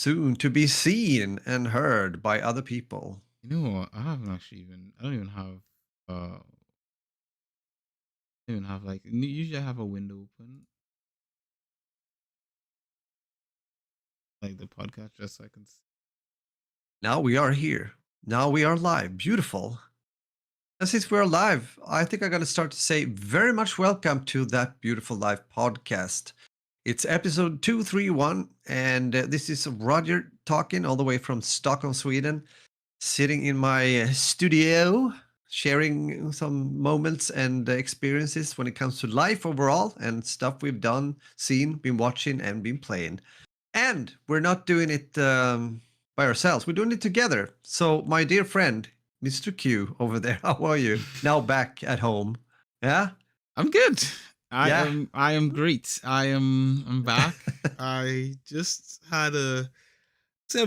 soon to be seen and heard by other people. You know what? I haven't actually even. I don't even have. I don't even have like. Usually, I have a window open, like the podcast, just so I can. Now we are here. Now we are live. Beautiful. And since we're live, I think I'm going to start to say very much welcome to that beautiful live podcast. It's episode 231, and this is Roger talking all the way from Stockholm, Sweden, sitting in my studio, sharing some moments and experiences when it comes to life overall and stuff we've done, seen, been watching, and been playing. And we're not doing it by ourselves. We're doing it together. So, my dear friend, Mr. Q over there, how are you? Now back at home. Yeah? I'm good. I Yeah. am. I am great. I'm back. I just had a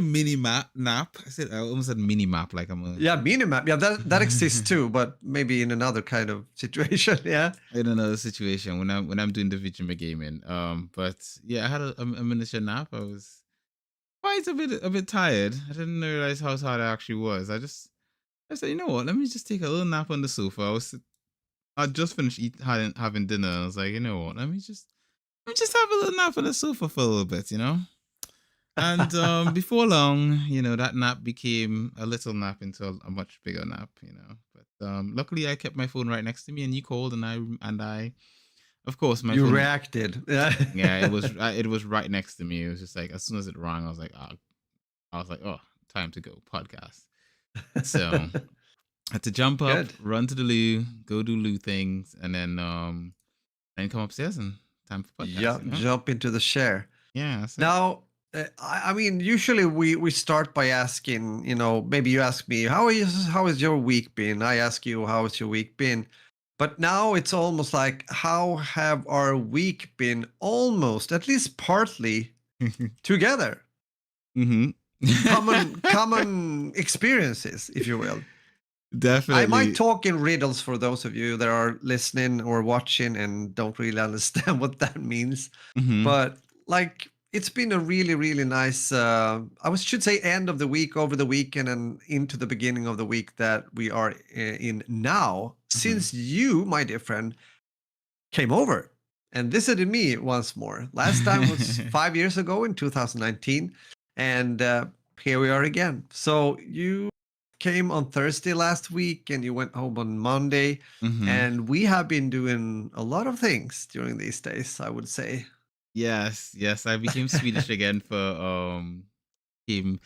mini nap. I almost said mini map. Like I'm a. Yeah, minimap. Yeah, that exists too, but maybe in another kind of situation. Yeah. In another situation when I'm doing the video gaming. But yeah, I had a miniature nap. I was quite a bit tired. I didn't realize how tired I actually was. I said, you know what? Let me just take a little nap on the sofa. I just finished having dinner. I was like, you know what? Let me just have a little nap on the sofa for a little bit, And before long, that nap became a little nap into a much bigger nap, But luckily, I kept my phone right next to me, and you called, and I, of course, my You phone. reacted. Yeah. Yeah, it was right next to me. It was just like as soon as it rang, I was like, oh, time to go podcast. So I had to jump up, Good. run to the loo, go do loo things, and come upstairs and time for podcast. Jump into the share. Yeah, that's it. Now, I mean, usually we start by asking, maybe you ask me, how is your week been? I ask you, how has your week been? But now it's almost like, how have our week been almost, at least partly, together? Mm-hmm. Common experiences, if you will. I might Definitely. talk in riddles for those of you that are listening or watching and don't really understand what that means. Mm-hmm. But like, it's been a really, really nice, should say end of the week, over the weekend, and into the beginning of the week that we are in now, Mm-hmm. since you, my dear friend, came over and visited me once more. Last time was 5 years ago in 2019. And here we are again. So you came on Thursday last week and you went home on Monday. Mm-hmm. And we have been doing a lot of things during these days, I would say. Yes. I became Swedish again for became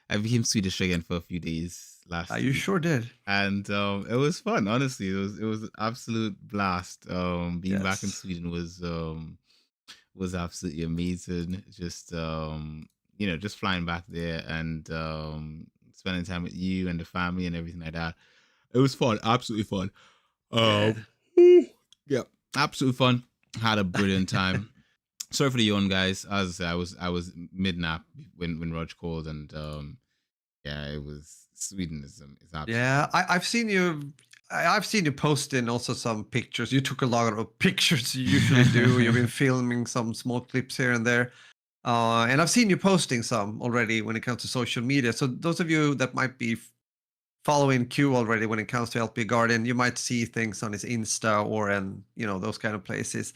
I became Swedish again for a few days last You week. sure did. And it was fun, honestly. It was an absolute blast. Being back in Yes. Sweden was absolutely amazing. Just flying back there and spending time with you and the family and everything like that. It was fun, absolutely fun. Good. Um, yeah, absolutely fun. Had a brilliant time. Sorry for the yawn, guys. As I said, I was mid nap when Rog called, and yeah, it was Sweden is absolutely. Yeah, I've seen you. I've seen you posting also some pictures. You took a lot of pictures you usually do. You've been filming some small clips here and there. And I've seen you posting some already when it comes to social media. So those of you that might be following Q already when it comes to LP Garden, you might see things on his Insta or those kind of places,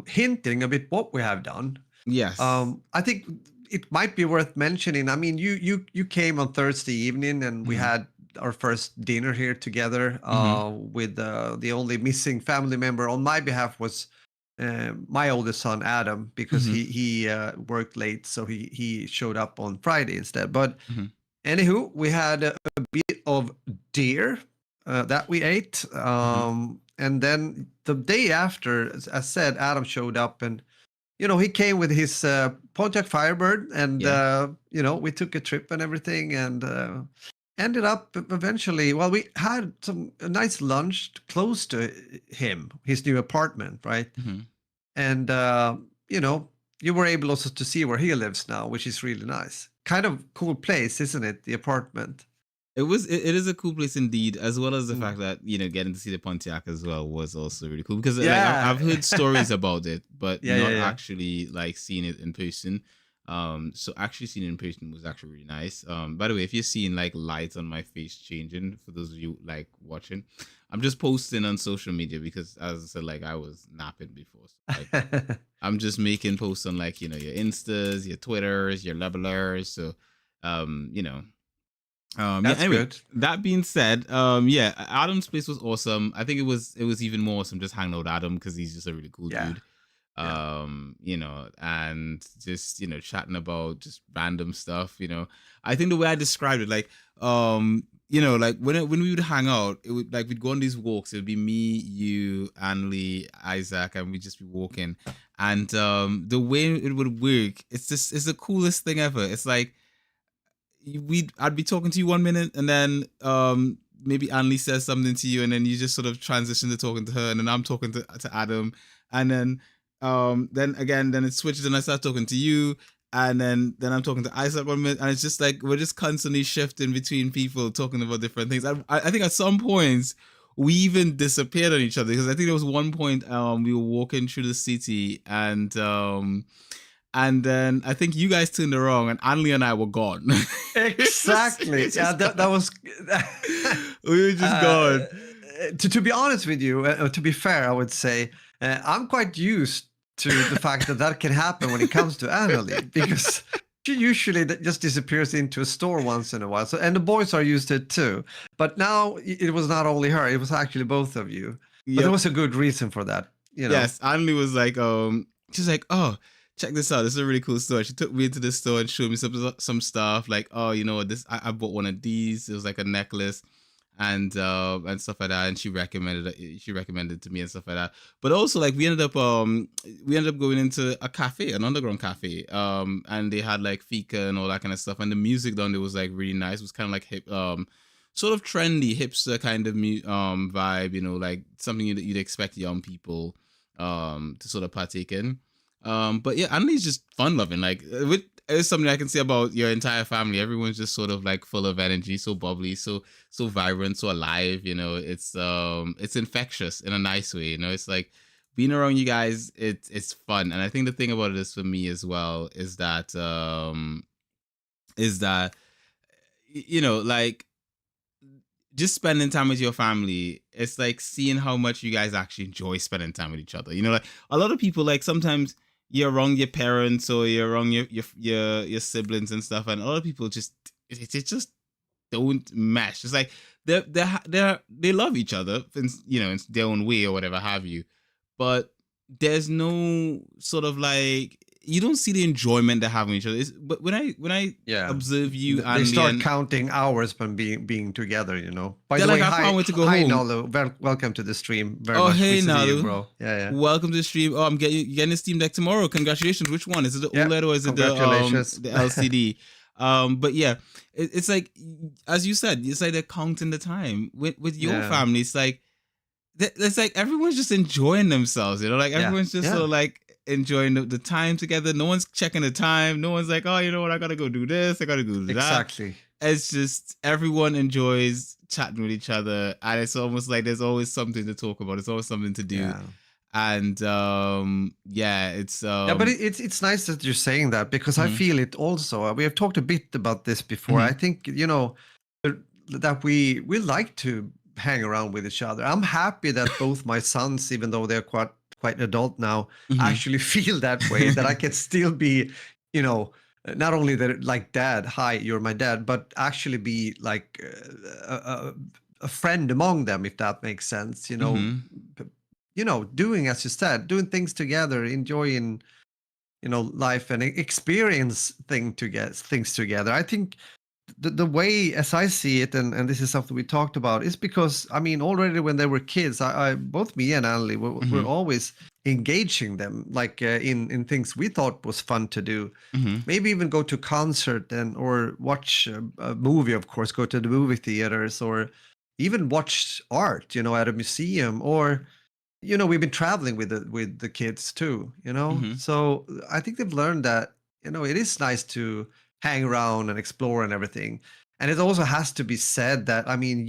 hinting a bit what we have done. Yes. I think it might be worth mentioning. I mean, you came on Thursday evening, and we Hmm. had our first dinner here together. Hmm. With the only missing family member on my behalf was my oldest son Adam, because Hmm. he worked late, so he showed up on Friday instead. But Hmm. anywho, we had a bit of deer that we ate, Hmm. and then the day after, as I said, Adam showed up, and he came with his Pontiac Firebird, and Yeah. we took a trip and everything, and ended up eventually. Well, we had a nice lunch close to his new apartment, right? Hmm. And you were able also to see where he lives now, which is really nice. Kind of cool place, isn't it? The apartment. It is a cool place indeed, as well as the Mm. fact that getting to see the Pontiac as well was also really cool, because like I've Yeah. heard stories about it, but Yeah, yeah, not yeah. actually like seeing it in person. So actually seeing it in person was actually really nice. By the way, if you're seeing like lights on my face changing, for those of you like watching, I'm just posting on social media because, as I said, like I was napping before. So, like I'm just making posts on like your Instas, your Twitters, your levelers. So you know, yeah. That's Anyway, good. that being said, yeah, Adam's place was awesome. I think it was even more awesome just hanging out with Adam because he's just a really cool Yeah. dude. Yeah. And just chatting about just random stuff. I think the way I described it, like like when we would hang out, it would like we'd go on these walks. It would be me, you, Anley, Isaac, and we'd just be walking. And the way it would work, it's the coolest thing ever. It's like I'd be talking to you 1 minute, and then maybe Anli says something to you, and then you just sort of transition to talking to her, and then I'm talking to Adam, and then again then it switches and I start talking to you, and then I'm talking to Isaac 1 minute, and it's just like we're just constantly shifting between people talking about different things. I think at some points we even disappeared on each other, because I think there was one point we were walking through the city, and then I think you guys turned around and Anli and I were gone. Exactly. It's Yeah, just that was. we were just uh, gone. to be honest with you, to be fair, I would say I'm quite used to the fact that that can happen when it comes to Annalie, because she usually just disappears into a store once in a while. So, and the boys are used to it too. But now it was not only her; it was actually both of you. But there Yep. was a good reason for that, you know. Yes, Anli was like, she's like, oh, check this out. This is a really cool store. She took me into the store and showed me some stuff. Like, oh, you know what? I bought one of these. It was like a necklace, and stuff like that. And she recommended it to me and stuff like that. But also, like, we ended up going into a cafe, an underground cafe. And they had like fika and all that kind of stuff. And the music down there was like really nice. It was kind of like hip, sort of trendy hipster kind of vibe. Like something you'd expect young people to sort of partake in. But yeah, Andy's just fun loving. Like it's something I can say about your entire family. Everyone's just sort of like full of energy, so bubbly, so vibrant, so alive. It's infectious in a nice way. It's like being around you guys. It's fun, and I think the thing about it is for me as well is that like just spending time with your family. It's like seeing how much you guys actually enjoy spending time with each other. Like a lot of people, like sometimes you're around your parents or you're around your siblings and stuff, and a lot of people just it just don't mesh. It's like they love each other, in their own way or whatever have you, but there's no sort of like you don't see the enjoyment they have in each other. But when I Yeah. observe you They and start Leanne, counting hours when being together, you know. By they're the way, like, I hi, can't wait to go hi, home. Nolo. Welcome to the stream. Very Oh, much good hey, to see you, Nalu. bro. Yeah, yeah. Welcome to the stream. Oh, I'm getting a Steam Deck tomorrow. Congratulations. Which one? Is it the Yeah. OLED or is it Congratulations. the LCD? But yeah, it's like, as you said, it's like they're counting the time with your Yeah. family. It's like everyone's just enjoying themselves. Like Yeah. everyone's just Yeah. sort of like enjoying the time together. No one's checking the time. No one's like, oh, you know what? I gotta go do this. I gotta go do that. Exactly. It's just everyone enjoys chatting with each other, and it's almost like there's always something to talk about. There's always something to do. Yeah. And yeah, it's Yeah, but it's nice that you're saying that, because I Mhm. feel it also. We have talked a bit about this before. Mhm. I think, that we like to hang around with each other. I'm happy that both my sons, even though they're quite adult now, Mhm. actually feel that way, that I can still be, not only that, like, dad, hi, you're my dad, but actually be like a friend among them, if that makes sense. Mhm. Doing, as you said, doing things together, enjoying, life, and experience things together. I think the way, as I see it, and this is something we talked about, is because, I mean, already when they were kids, I both me and Anli were Mhm. always engaging them, like in things we thought was fun to do. Mhm. Maybe even go to concert or watch a movie, of course, go to the movie theaters, or even watch art, at a museum, or we've been traveling with the kids too, Mhm. so I think they've learned that, it is nice to hang around and explore and everything. And it also has to be said that, I mean,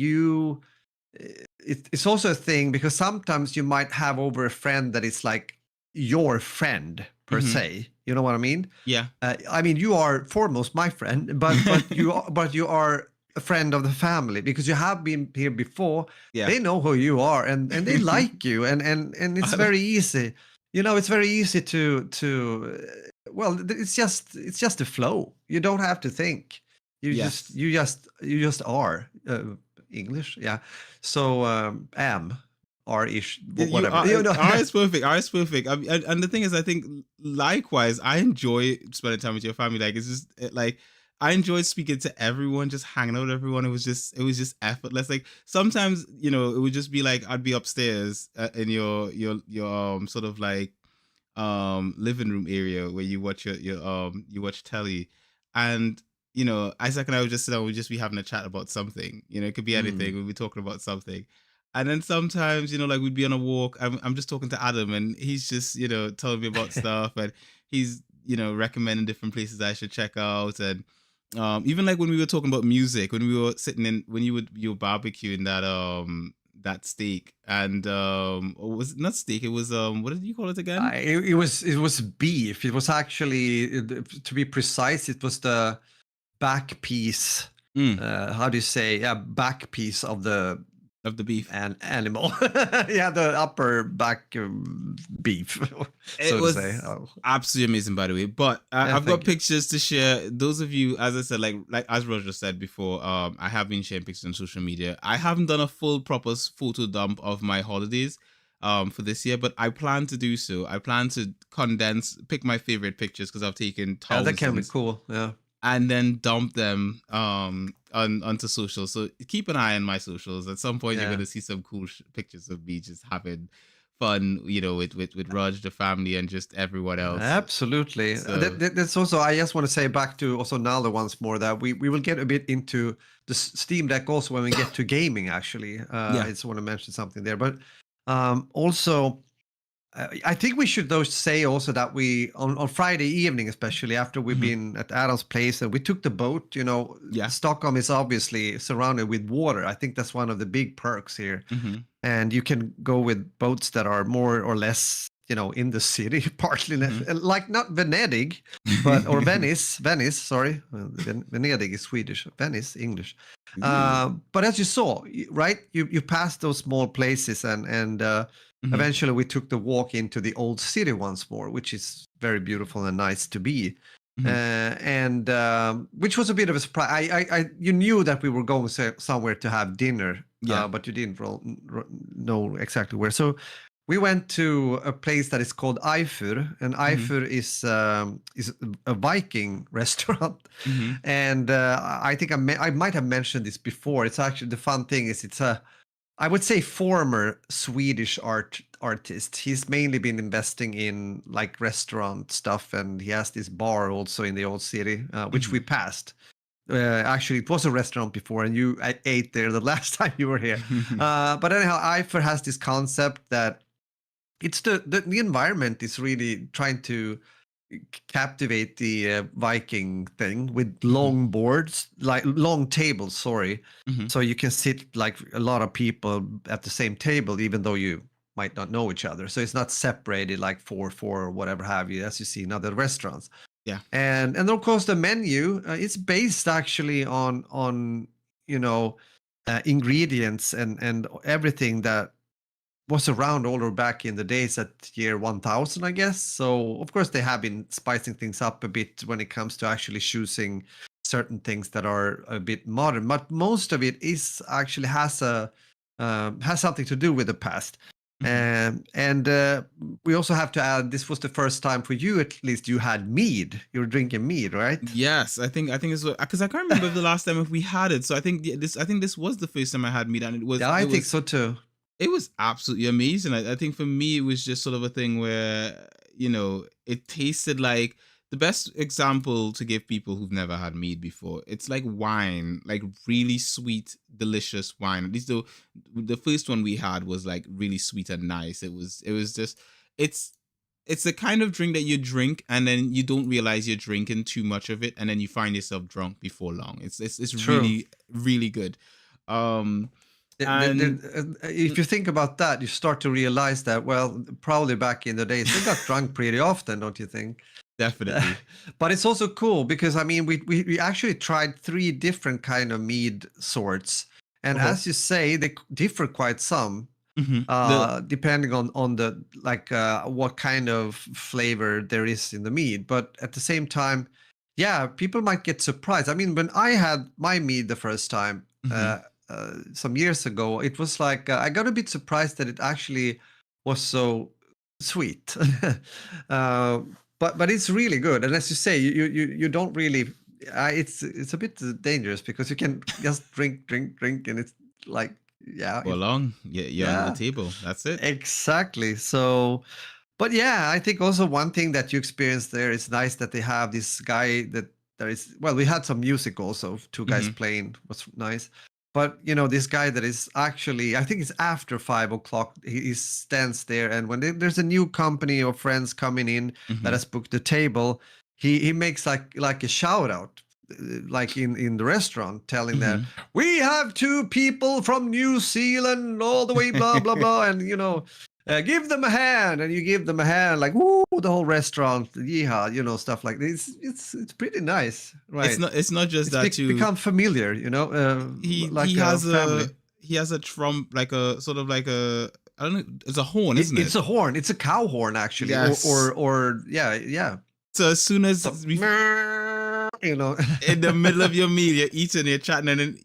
it's also a thing, because sometimes you might have over a friend that is like your friend, per Hmm. se. You know what I mean? Yeah. I mean, you are foremost my friend, but you are a friend of the family because you have been here before. Yeah. They know who you are, and they like you, and it's I- very easy. You know, it's very easy it's just a flow. You don't have to think. yes. You just are English, yeah. So am are ish You whatever, are. you know. R is perfect. R is perfect. I mean, and the thing is, I think likewise, I enjoy spending time with your family. Like it's just like I enjoyed speaking to everyone, just hanging out with everyone. It was just effortless. Like sometimes, it would just be like I'd be upstairs in your sort of like living room area where you watch you watch telly, and Isaac and I would just sit down, we'd just be having a chat about something. It could be anything. Mm. We'd be talking about something. And then sometimes, like we'd be on a walk. I'm just talking to Adam, and he's just, telling me about stuff, and he's, recommending different places I should check out. And even like when we were talking about music, when we were sitting in, when you were barbecuing that steak, and or was it not steak? It was what did you call it again? It was beef. It was actually, to be precise, it was the back piece. Mm, How do you say? Yeah, back piece of the of the beef. animal. Yeah, the upper back beef, It so to say. was Oh, absolutely amazing, by the way. But yeah, I've got thank you. pictures to share. Those of you, as I said, like as Roger said before, I have been sharing pictures on social media. I haven't done a full proper photo dump of my holidays, for this year, but I plan to do so. I plan to pick my favorite pictures because I've taken Yeah, that can be thousands, cool. Yeah. and then dump them onto socials. So keep an eye on my socials. At some point, you're Yeah. gonna see some cool pictures of me just having fun, with Raj, the family, and just everyone else. Absolutely. So That's also, I just want to say back to also Naldo once more that we will get a bit into the Steam Deck also when we get to gaming, actually. I yeah, just want to mention something there. But also, I think we should though say also that we on Friday evening, especially after we've hmm, been at Adam's place and we took the boat. yeah, Stockholm is obviously surrounded with water. I think that's one of the big perks here, hmm, and you can go with boats that are more or less, in the city, partly hmm. like not Venedig, but or Venice. Sorry, Venedig is Swedish, Venice English. Ooh. But as you saw, right, you passed those small places, and Hmm, eventually we took the walk into the old city once more, which is very beautiful and nice to be. hmm. And which was a bit of a surprise. You knew that we were going somewhere to have dinner, Yeah. but you didn't know exactly where. So we went to a place that is called Eifur, and Hmm, Eifur is a Viking restaurant. hmm, And I think I might have mentioned this before. It's actually, the fun thing is, it's a, I would say, former Swedish artist. He's mainly been investing in like restaurant stuff, and he has this bar also in the old city, which we passed. Actually, it was a restaurant before, and I ate there the last time you were here. hmm. But anyhow, Eifer has this concept that it's the environment is really trying to captivate the Viking thing with Hmm, long boards, like long tables. Sorry, hmm. so you can sit like a lot of people at the same table, even though you might not know each other. So it's not separated like four or whatever have you, as you see in other restaurants. Yeah. And of course the menu, it's based actually on you know ingredients and everything that was around all the back in the days at year 1000, I guess. So of course they have been spicing things up a bit when it comes to actually choosing certain things that are a bit modern, but most of it is actually has something to do with the past. Hmm. And we also have to add, this was the first time for you, at least, you had mead. You were drinking mead, right? Yes, I think it's because I can't remember the last time if we had it. So I think this was the first time I had meat, and it was Yeah, I it think was so too. it was absolutely amazing. I think for me, it was just sort of a thing where, it tasted like the best example to give people who've never had mead before. It's like wine, like really sweet, delicious wine. At least the first one we had was like really sweet and nice. It was just, it's, it's the kind of drink that you drink and then you don't realize you're drinking too much of it, and then you find yourself drunk before long. It's True. really, really good. Um, And If you think about that, you start to realize that, well, probably back in the days, they got drunk pretty often, don't you think? definitely. But it's also cool because I mean, we actually tried three different kind of mead sorts, and Uh-huh. as you say, they differ quite some, The depending on the like what kind of flavor there is in the mead. But at the same time, yeah, people might get surprised. I mean, when I had my mead the first time mhm. some years ago, it was like I got a bit surprised that it actually was so sweet. uh, but it's really good, and as you say, you don't really. It's a bit dangerous because you can just drink, and it's like yeah, Go along. You're under the yeah, table. That's it. exactly. So, but yeah, I think also one thing that you experienced there is nice that they have this guy that there is. Well, we had some music also, two guys Mhm. playing was nice. But you know, this guy that is actually, I think it's after 5 o'clock. He stands there, and when there's a new company or friends coming in that Mhm. has booked the table, he makes like a shout out, like in the restaurant, telling that Mhm. we have two people from New Zealand all the way, blah blah blah, and you know, give them a hand, and you give them a hand, like woo, the whole restaurant, yeehaw, you know, stuff like this. It's pretty nice, right? It's not just that too. Become familiar, you know, He like a has a family. trump, like a sort of like a, I don't know, it's a horn, isn't it? It's a horn. It's a cow horn, actually, Yes. or yeah, yeah. So as soon So, as we you know, in the middle of your meal, you're eating, you're chatting, and then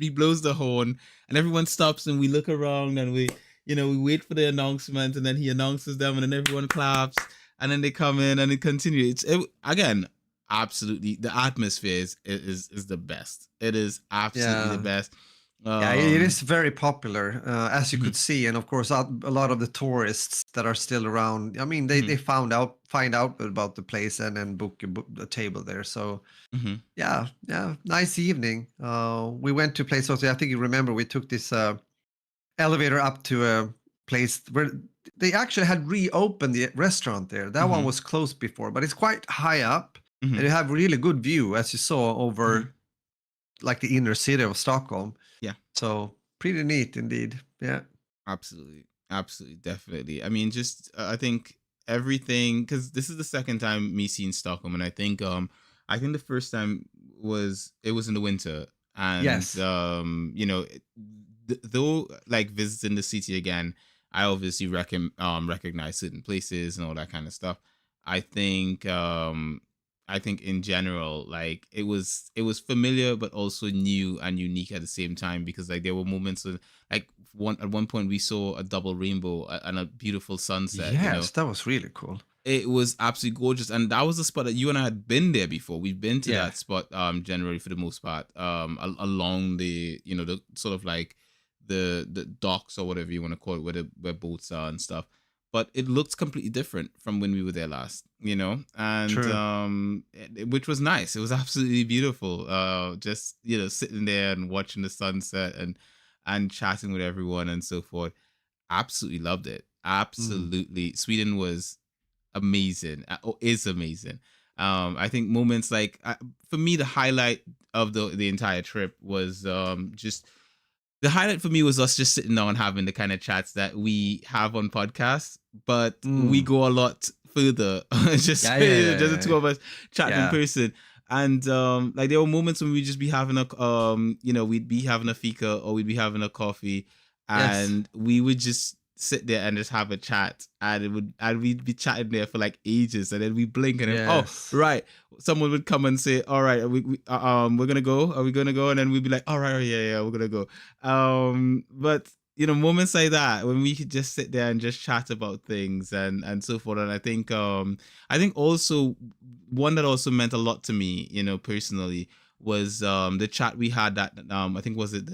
he blows the horn, and everyone stops, and we look around, and we wait for the announcement, and then he announces them, and then everyone claps, and then they come in, and it continues. Again, absolutely, the atmosphere is the best. It is absolutely the yeah. best. Yeah, it Um, is very popular, as you could mhm, see, and of course, a lot of the tourists that are still around. I mean, they mhm, find out about the place and then book a table there. So mhm, yeah, yeah, nice evening. We went to a place also. I think you remember we took this elevator up to a place where they actually had reopened the restaurant there. That one mhm, was closed before, but it's quite high up, and mhm, you have really good view as you saw mhm. over like the inner city of Stockholm. Yeah. So pretty neat indeed. Yeah. Absolutely. Absolutely. Definitely. I mean, just I think everything, because this is the second time me seeing Stockholm, and I think the first time was in the winter, and Yes. though like visiting the city again, I obviously recognize certain places and all that kind of stuff. I think I think in general, like it was familiar but also new and unique at the same time, because like there were moments of, like, at one point we saw a double rainbow and a beautiful sunset. Yes, that was really cool. It was absolutely gorgeous, and that was a spot that you and I had been there before. We've been to Yeah. that spot generally for the most part, along the, the sort of like the docks or whatever you want to call it, where boats are and stuff. But it looks completely different from when we were there last, and True. which was nice. It was absolutely beautiful. Just, sitting there and watching the sunset, and chatting with everyone and so forth. Absolutely loved it. Mm. Absolutely. Sweden was amazing, or is amazing. I think moments like, for me, the highlight of the entire trip was, just the highlight for me was us just sitting down and having the kind of chats that we have on podcasts, but we Mm. go a lot further. just Yeah, yeah, yeah, just the yeah, two yeah. of us chatting in Yeah. person. And like there were moments when we'd just be having we'd be having a fika, or we'd be having a coffee, Yes. and we would just sit there and just have a chat, and we'd be chatting there for like ages, and then we blink, and then, oh, Yes. right, someone would come and say, all right, we're gonna go, are we gonna go? And then we'd be like, all right, oh, yeah, we're gonna go. But moments like that when we could just sit there and just chat about things, and so forth. And I think also one that also meant a lot to me, personally, was the chat we had, that I think, was it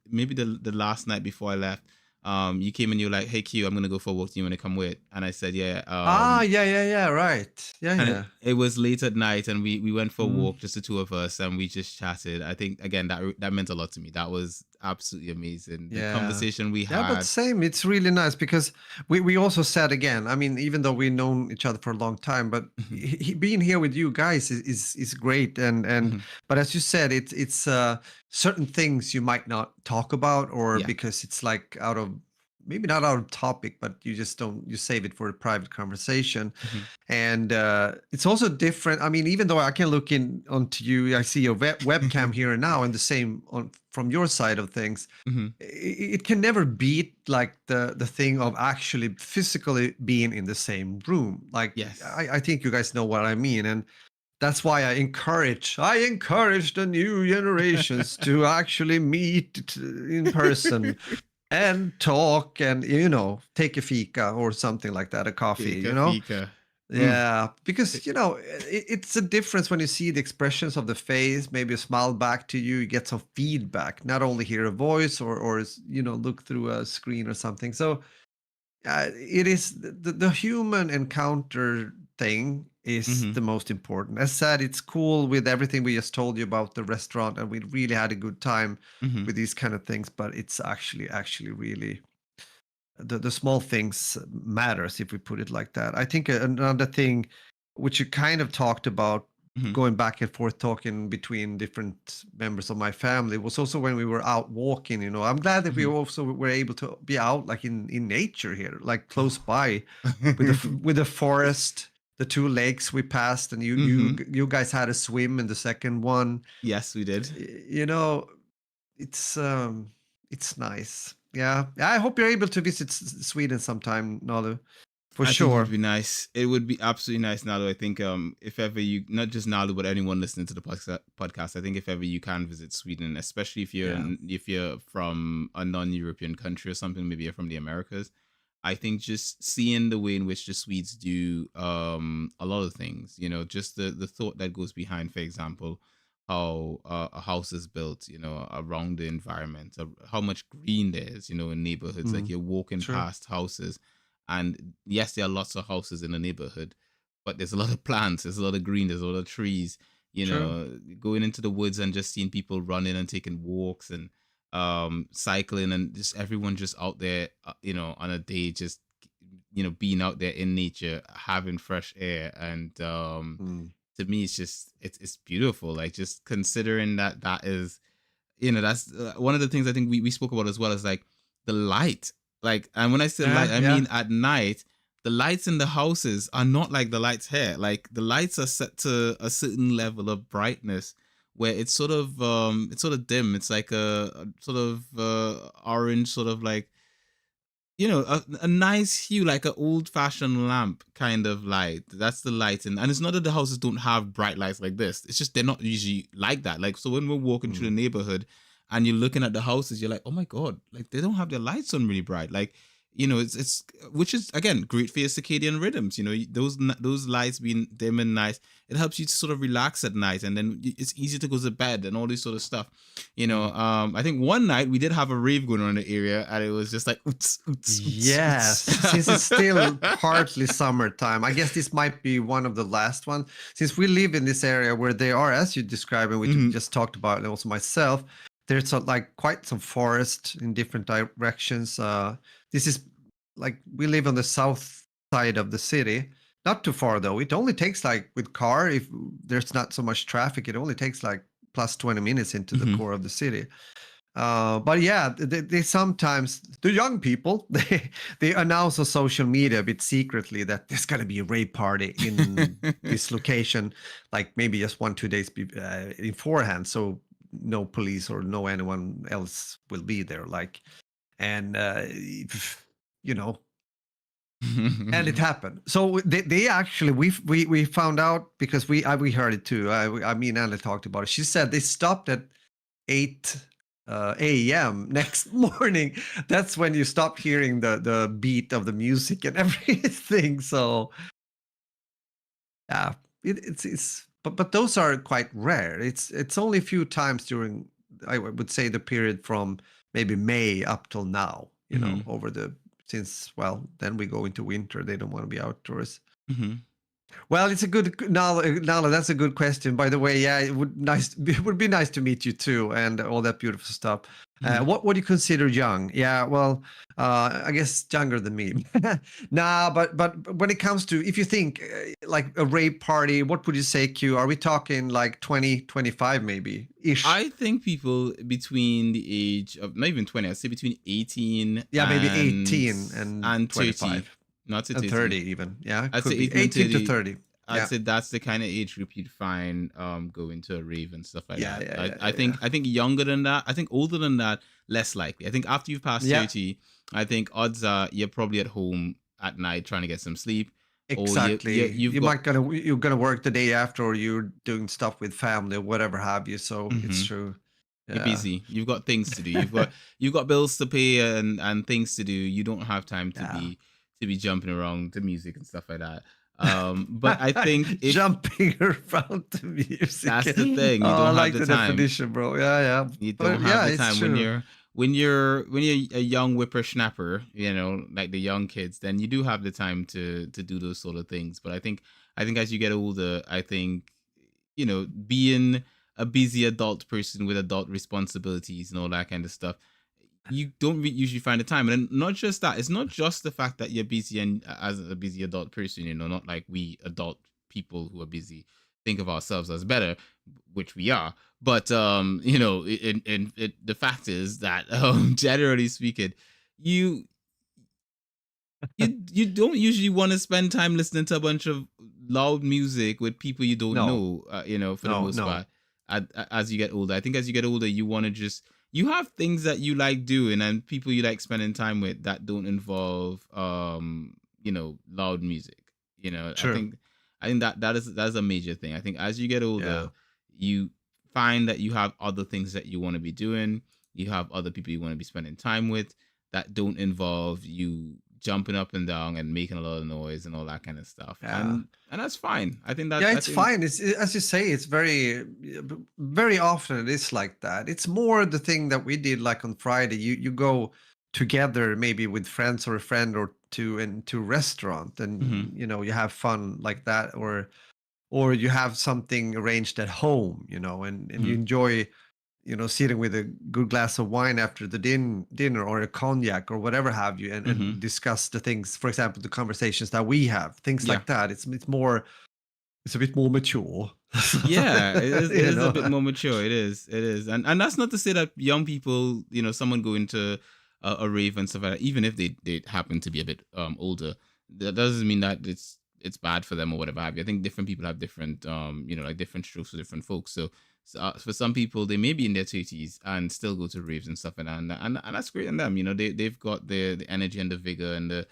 maybe the last night before I left. You came and you were like, hey Q, I'm gonna go for a walk, do you want to come with? And I said, yeah. Ah, yeah, yeah, yeah. Right. Yeah, And yeah. it was late at night, and we went for a Mm. walk, just the two of us, and we just chatted. I think, again, that meant a lot to me. That was absolutely amazing. The Yeah. conversation we Yeah, but had. same. It's really nice because we also said again. I mean, even though we've known each other for a long time, but Mhm, being here with you guys is great. And mhm. but as you said, it's certain things you might not talk about, or Yeah. because it's like out of maybe not out of topic, but you just don't you save it for a private conversation. Mhm, And it's also different. I mean, even though I can look in onto you, I see your webcam here and now, and the same on from your side of things. mhm. It can never beat like the thing of actually physically being in the same room. Like Yes. I think you guys know what I mean, and that's why I encourage the new generations to actually meet in person and talk and take a fika or something like that, a coffee, Fika, fika. Mm. yeah, because It- it's a difference when you see the expressions of the face, maybe a smile back to you, you get some feedback, not only hear a voice or look through a screen or something. So it is the human encounter thing is mhm, the most important. As said, it's cool with everything we just told you about the restaurant, and we really had a good time mhm, with these kind of things. But it's actually really the small things matters, if we put it like that. I think another thing which you kind of talked about, mhm, going back and forth talking between different members of my family, was also when we were out walking. I'm glad that we mhm. also were able to be out like in nature here, like close Oh. by, with the forest, the two lakes we passed, and you you Mhm. you guys had a swim in the second one. Yes, we did. You know it's it's nice. Yeah. I hope you're able to visit Sweden sometime, Nalu, for I think it would sure. be nice. It would be absolutely nice, Nalu. I think if ever you, not just Nalu, but anyone listening to the podcast, I think if ever you can visit Sweden, especially Yeah. if you're from a non-European country or something, maybe you're from the Americas, I think just seeing the way in which the Swedes do a lot of things, just the thought that goes behind, for example, how a house is built, around the environment, how much green there is, in neighborhoods. Like Mm. you're walking True. past houses, and yes, there are lots of houses in the neighborhood, but there's a lot of plants, there's a lot of green, there's a lot of trees. True. Going into the woods and just seeing people running and taking walks and cycling, and just everyone just out there, on a day, just being out there in nature, having fresh air. And Mm. to me, it's just it's beautiful. Like, just considering that is, that's one of the things I think we spoke about as well, is like the light. Like, and when I say light, Yeah. I Yeah. mean at night, the lights in the houses are not like the lights here. Like, the lights are set to a certain level of brightness where it's sort of dim. It's like a sort of orange, sort of like, a nice hue, like an old fashioned lamp kind of light. That's the light. And it's not that the houses don't have bright lights like this. It's just they're not usually like that. Like, so when we're walking through Mm. the neighborhood and you're looking at the houses, you're like, oh my God, like they don't have their lights on really bright. Like, it's which is again great for your circadian rhythms. Those lights being dim and nice, it helps you to sort of relax at night, and then it's easy to go to bed and all this sort of stuff. Mm. I think one night we did have a rave going on in the area, and it was just like oots, oots, oots, Yes, oots. since it's still partly summertime, I guess this might be one of the last ones. Since we live in this area where they are, as you described, and we Mhm, just talked about, and also myself, there's like quite some forest in different directions. This is like we live on the south side of the city, not too far though. It only takes like with car, if there's not so much traffic, it only takes like plus 20 minutes into the mhm. core of the city. But yeah, they sometimes, the young people, they announce on social media a bit secretly that there's gonna be a rave party in this location, like maybe just 1 2 days beforehand, so no police or no anyone else will be there. Like, and you know, and it happened. So they actually we found out because we heard it too. Me and Anna talked about it. She said they stopped at 8 a.m. next morning. That's when you stop hearing the beat of the music and everything. So yeah, it's but those are quite rare. It's only a few times during, I would say, the period from maybe May up till now. Mhm, Over the, since, well, then we go into winter. They don't want to be outdoors. mhm. Well, it's a good Nala. That's a good question. By the way, yeah, it would be nice to meet you too, and all that beautiful stuff. Mhm. What do you consider young? Yeah, well, I guess younger than me. Nah, but when it comes to, if you think like a rave party, what would you say, Q? Are we talking like 20, 25 maybe ish? I think people between the age of not even 20, I'd say between 18 Yeah, maybe 18 and and 30, 25 not to and 30. 30 even. Yeah, I'd say could be 18 and 18 to 30. 30. I'd Yeah, say that's the kind of age group you'd find going to a rave and stuff like yeah, that. yeah, I, yeah, I yeah, yeah. think I think younger than that, I think older than that, less likely. I think after you've passed Yeah, 30, I think odds are you're probably at home at night trying to get some sleep, or exactly. you've got You're gonna work the day after, or you're doing stuff with family or whatever have you. So it's mhm, true. you're Yeah, busy. You've got things to do. You've got bills to pay and things to do. You don't have time yeah. to be jumping around to music and stuff like that. But I think if Jumping around to music. that's the thing, you Oh, I don't have like the the time. definition, bro. Yeah, yeah. You don't But have yeah, the it's time true. when you're a young whippersnapper, like the young kids, then you do have the time to do those sort of things. But I think as you get older, I think being a busy adult person with adult responsibilities and all that kind of stuff, you don't usually find the time. And then not just that, it's not just the fact that you're busy and as a busy adult person, not like we adult people who are busy think of ourselves as better, which we are. But the fact is that generally speaking, you you don't usually want to spend time listening to a bunch of loud music with people you don't No, know, for the no, most no. part. As you get older, I think as you get older, you want to just you have things that you like doing and people you like spending time with that don't involve loud music. I True. think that's a major thing. I think as you get Yeah. older, you find that you have other things that you want to be doing. You have other people you want to be spending time with that don't involve you jumping up and down and making a lot of noise and all that kind of stuff. Yeah. And that's fine. I think that Yeah, I it's think fine. As you say, it's very often it is like that. It's more the thing that we did like on Friday. You go together maybe with friends or a friend or two into a restaurant, mhm, and you have fun like that, or you have something arranged at home, and you mhm. enjoy sitting with a good glass of wine after the dinner or a cognac or whatever have you, and Mhm. discuss the things, for example, the conversations that we have, things Yeah. like that. It's a bit more mature. Yeah, it you is a know bit more mature. It is. It is. And that's not to say that young people, someone going to a rave and stuff like that, even if they happen to be a bit older, that doesn't mean that it's bad for them or whatever have you. I think different people have different like different strokes for different folks. So for some people they may be in their 30s and still go to raves and stuff like that, and that's great in them. They've got the energy and the vigor and the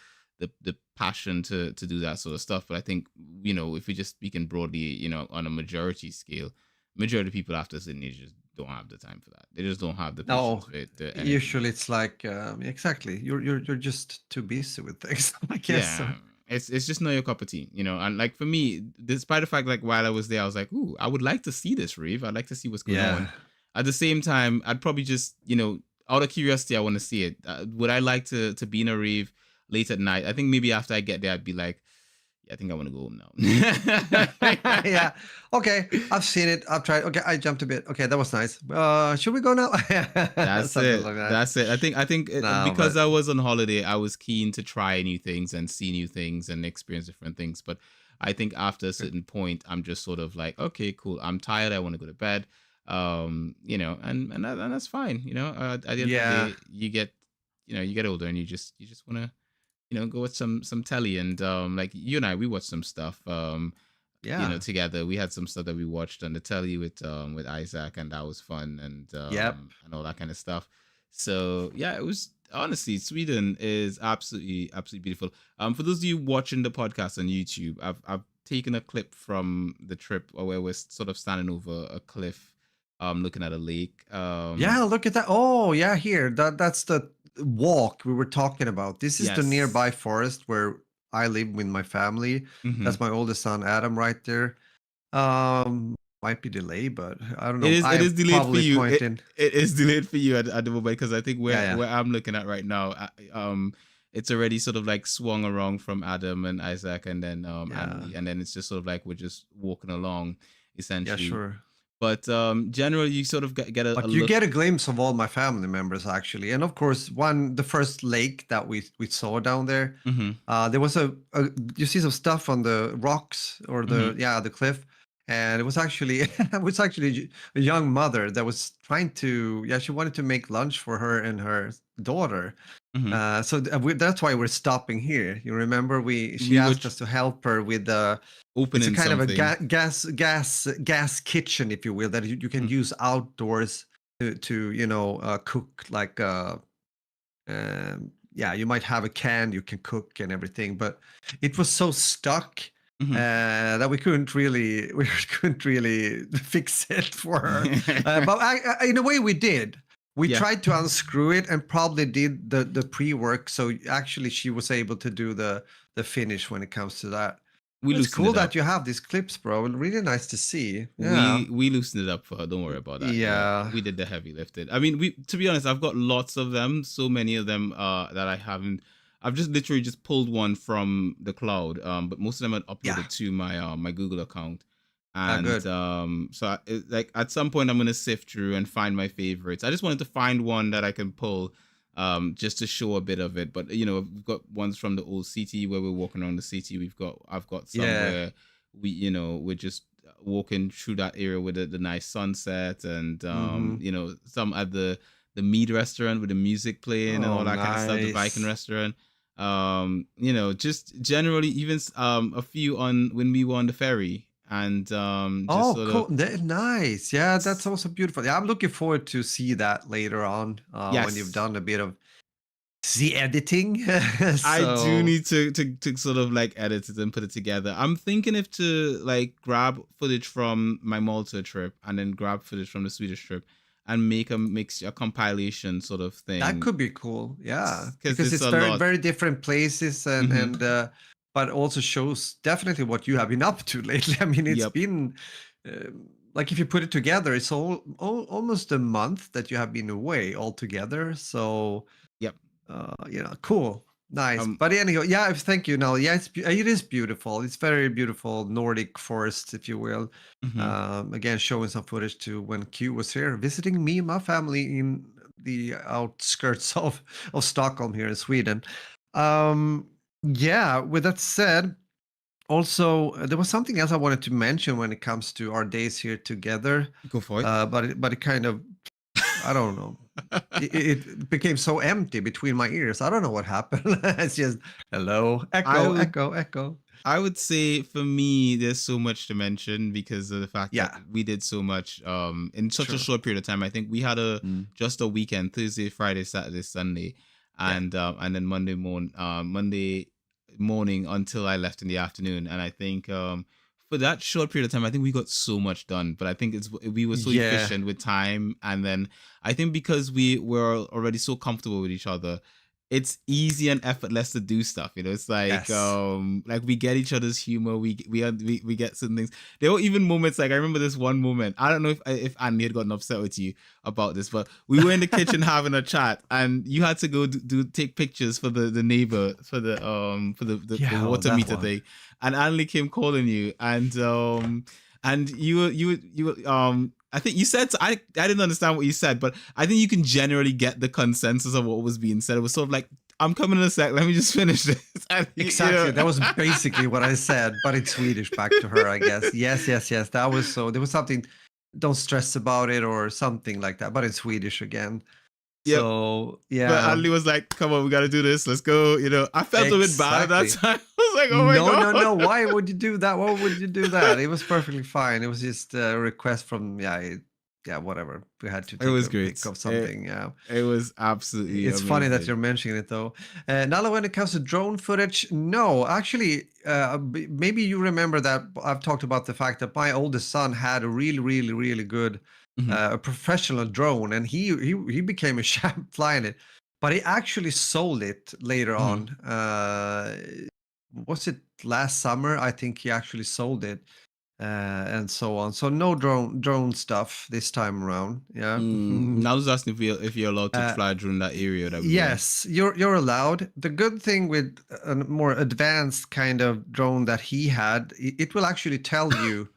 passion to do that sort of stuff. But I think if we're just speaking broadly, on a majority scale, majority of people after certain age just don't have the time for that. They just don't have the no, patience for it, the energy. usually it's like exactly, you're just too busy with things. I guess so. Yeah, it's just not your cup of tea, And like for me, despite the fact like while I was there, I was like, ooh, I would like to see this rave. I'd like to see what's going on. Yeah, At the same time, I'd probably just out of curiosity, I want to see it. Would I like to be in a rave late at night? I think maybe after I get there, I'd be like, yeah, I think I want to go home now. yeah. Okay, I've seen it. I've tried. Okay, I jumped a bit. Okay, that was nice. Should we go now? That's Something it. like that. That's it. I think No, because but I was on holiday, I was keen to try new things and see new things and experience different things. But I think after a certain point, I'm just sort of like, okay, cool. I'm tired. I want to go to bed. And that's fine. At the end of the yeah, day, you get older and you just want to go watch some telly and like you and I we watched some stuff yeah, together. We had some stuff that we watched on the telly with Isaac, and that was fun yep, and all that kind of stuff. So yeah, it was honestly Sweden is absolutely beautiful. For those of you watching the podcast on YouTube, I've taken a clip from the trip where we're sort of standing over a cliff, looking at a lake. yeah. Look at that. Oh, yeah. Here, that's the walk we were talking about. This is the Yes. nearby forest where I live with my family. Hmm. That's my oldest son, Adam, right there. Might be delayed, but I don't It know. is it I is delayed for probably you. point It in. it is delayed for you at the moment because I think Yeah, where yeah. where I'm looking at right now, it's already sort of like swung around from Adam and Isaac and then Yeah. Andy, and then it's just sort of like we're just walking along Yeah, essentially. sure. But generally, you sort of get a But you look. get a glimpse of all my family members actually, and of course, the first lake that we saw down there, Hmm. there was a you see some stuff on the rocks or Hmm. the cliff, and it was actually it was actually a young mother that was trying to she wanted to make lunch for her and her daughter. Hmm. That's why we're stopping here. You remember she We were asked us to help her with the it's a opening kind of a something. gas kitchen, if you will, that you can Hmm. use outdoors to cook like yeah, you might have a can you can cook and everything, but it was so stuck Hmm. that we couldn't really fix it for her. But in a way, we did. We Yeah, tried to unscrew it and probably did the pre work, so actually she was able to do the finish when it comes to that. we It's loosened cool it that up. you have these clips, bro. Really nice to see. Yeah. We loosened it up for her. Don't worry about that. Yeah, Yeah. we did the heavy lifting. I mean, we to be honest, I've got lots of them. So many of them that I haven't. I've just literally just pulled one from the cloud. But most of them are Yeah. uploaded to my Google account. And Good. like at some point I'm gonna sift through and find my favorites. I just wanted to find one that I can pull just to show a bit of it. But we've got ones from the old city where we're walking around the city. I've got some Yeah. where we're just walking through that area with the nice sunset, and Mm-hmm. some at the meat restaurant with the music playing and Oh, all that kind of stuff, the Viking nice. restaurant. Just generally even a few on when we were on the ferry, and just Oh, sort of cool. Nice. Yeah, that's also beautiful. Yeah, I'm looking forward to see that later on when you've yes. done a bit of the editing. I do So, need to sort of like edit it and put it together. I'm thinking if to like grab footage from my Malta trip and then grab footage from the Swedish trip and make a compilation sort of that thing, could be cool. Yeah, because because it's it's a very, lot. very different places Hmm. but also shows definitely what you have been up to lately. I mean, it's Yep. been like if you put it together, it's almost a month that you have been away altogether. So, Yep. cool, nice. Um. But anyhow, yeah, thank you. No, yeah, it is beautiful. It's very beautiful Nordic forests, if you will. Mhm. Again, showing some footage to when Q was here visiting me and my family in the outskirts of Stockholm here in Sweden. Yeah. With that said, also there was something else I wanted to mention when it comes to our days here together. Go for it. But it kind of I don't know. It became so empty between my ears. I don't know what happened. It's just hello, I echo, would echo, echo. I would say for me, there's so much to mention because of the fact that Yeah, we did so much in such a sure. short period of time. I think we had a Mm, just a weekend, Thursday, Friday, Saturday, Sunday, yeah, and then Monday morning until I left in the afternoon. And I think for that short period of time, I think we got so much done. But I think we were so yeah. efficient with time, and then I think because we were already so comfortable with each other, it's easy and effortless to do stuff. It's Yes. like we get each other's humor. We get certain things. There were even moments like I remember this one moment. I don't know if Andy had gotten upset with you about this, but we were in the kitchen having a chat, and you had to go take pictures for the neighbor for the Yeah, oh, water that meter one. thing, and Andy came calling you, and you I think you said I didn't understand what you said, but I think you can generally get the consensus of what was being said. It was sort of like, I'm coming in a sec, let me just finish this. And, Exactly. That was basically what I said, but in Swedish back to her, I guess. Yes, yes, yes. That was so. There was something. Don't stress about it, or something like that, but in Swedish again. yep. So But yeah, Andy was like, come on, we got to do this. Let's go. I felt a bit bad at that exactly. time. I was like, oh my No, no, God. no. Why would you do that? Why would you do that? It was perfectly fine. It was just a request from yeah, whatever. We had to It take was a pic great. of something. Yeah. It was absolutely It's funny that amazing. you're mentioning it though. Now, when it comes to drone footage, no, actually, maybe you remember that I've talked about the fact that my oldest son had a really, really, really good Mhm. a professional drone, and he became a champ flying it, but he actually sold it later Mhm. on. Was it last summer? I think he actually sold it and so on. So no drone stuff this time around. Yeah. And I was asking if you're allowed to Uh, fly during that area that we went. yes, you're allowed. The good thing with a more advanced kind of drone that he had, it will actually tell you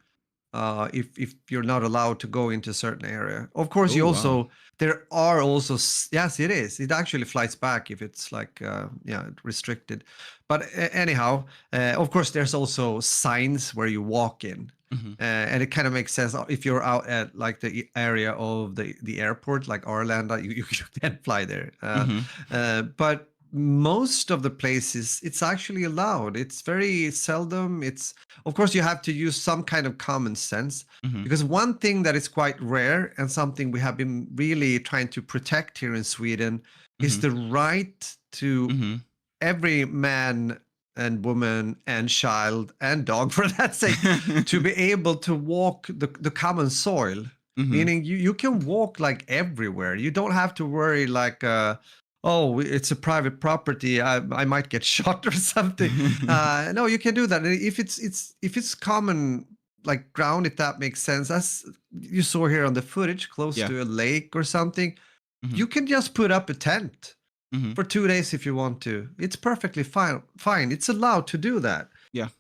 if you're not allowed to go into a certain area. Of course, Oh you wow. also there are also yes, it is. It actually flies back if it's like yeah, restricted. But anyhow, of course, there's also signs where you walk in. Mm-hmm. And it kind of makes sense if you're out at like the area of the airport, like Arlanda, you can fly there. Mm-hmm. But most of the places, it's actually allowed. It's very seldom. It's of course you have to use some kind of common sense Mm-hmm. because one thing that is quite rare and something we have been really trying to protect here in Sweden is Mm-hmm. the right to Mm-hmm. every man and woman and child and dog for that sake to be able to walk the common soil, Mm-hmm. meaning you can walk like everywhere. You don't have to worry like oh, it's a private property, I might get shot or something. No, you can do that. And if it's common like ground, if that makes sense, as you saw here on the footage, close Yeah. to a lake or something, Mm-hmm. you can just put up a tent Mm-hmm. for 2 days if you want to. It's perfectly fine. Fine. It's allowed to do that, Yeah.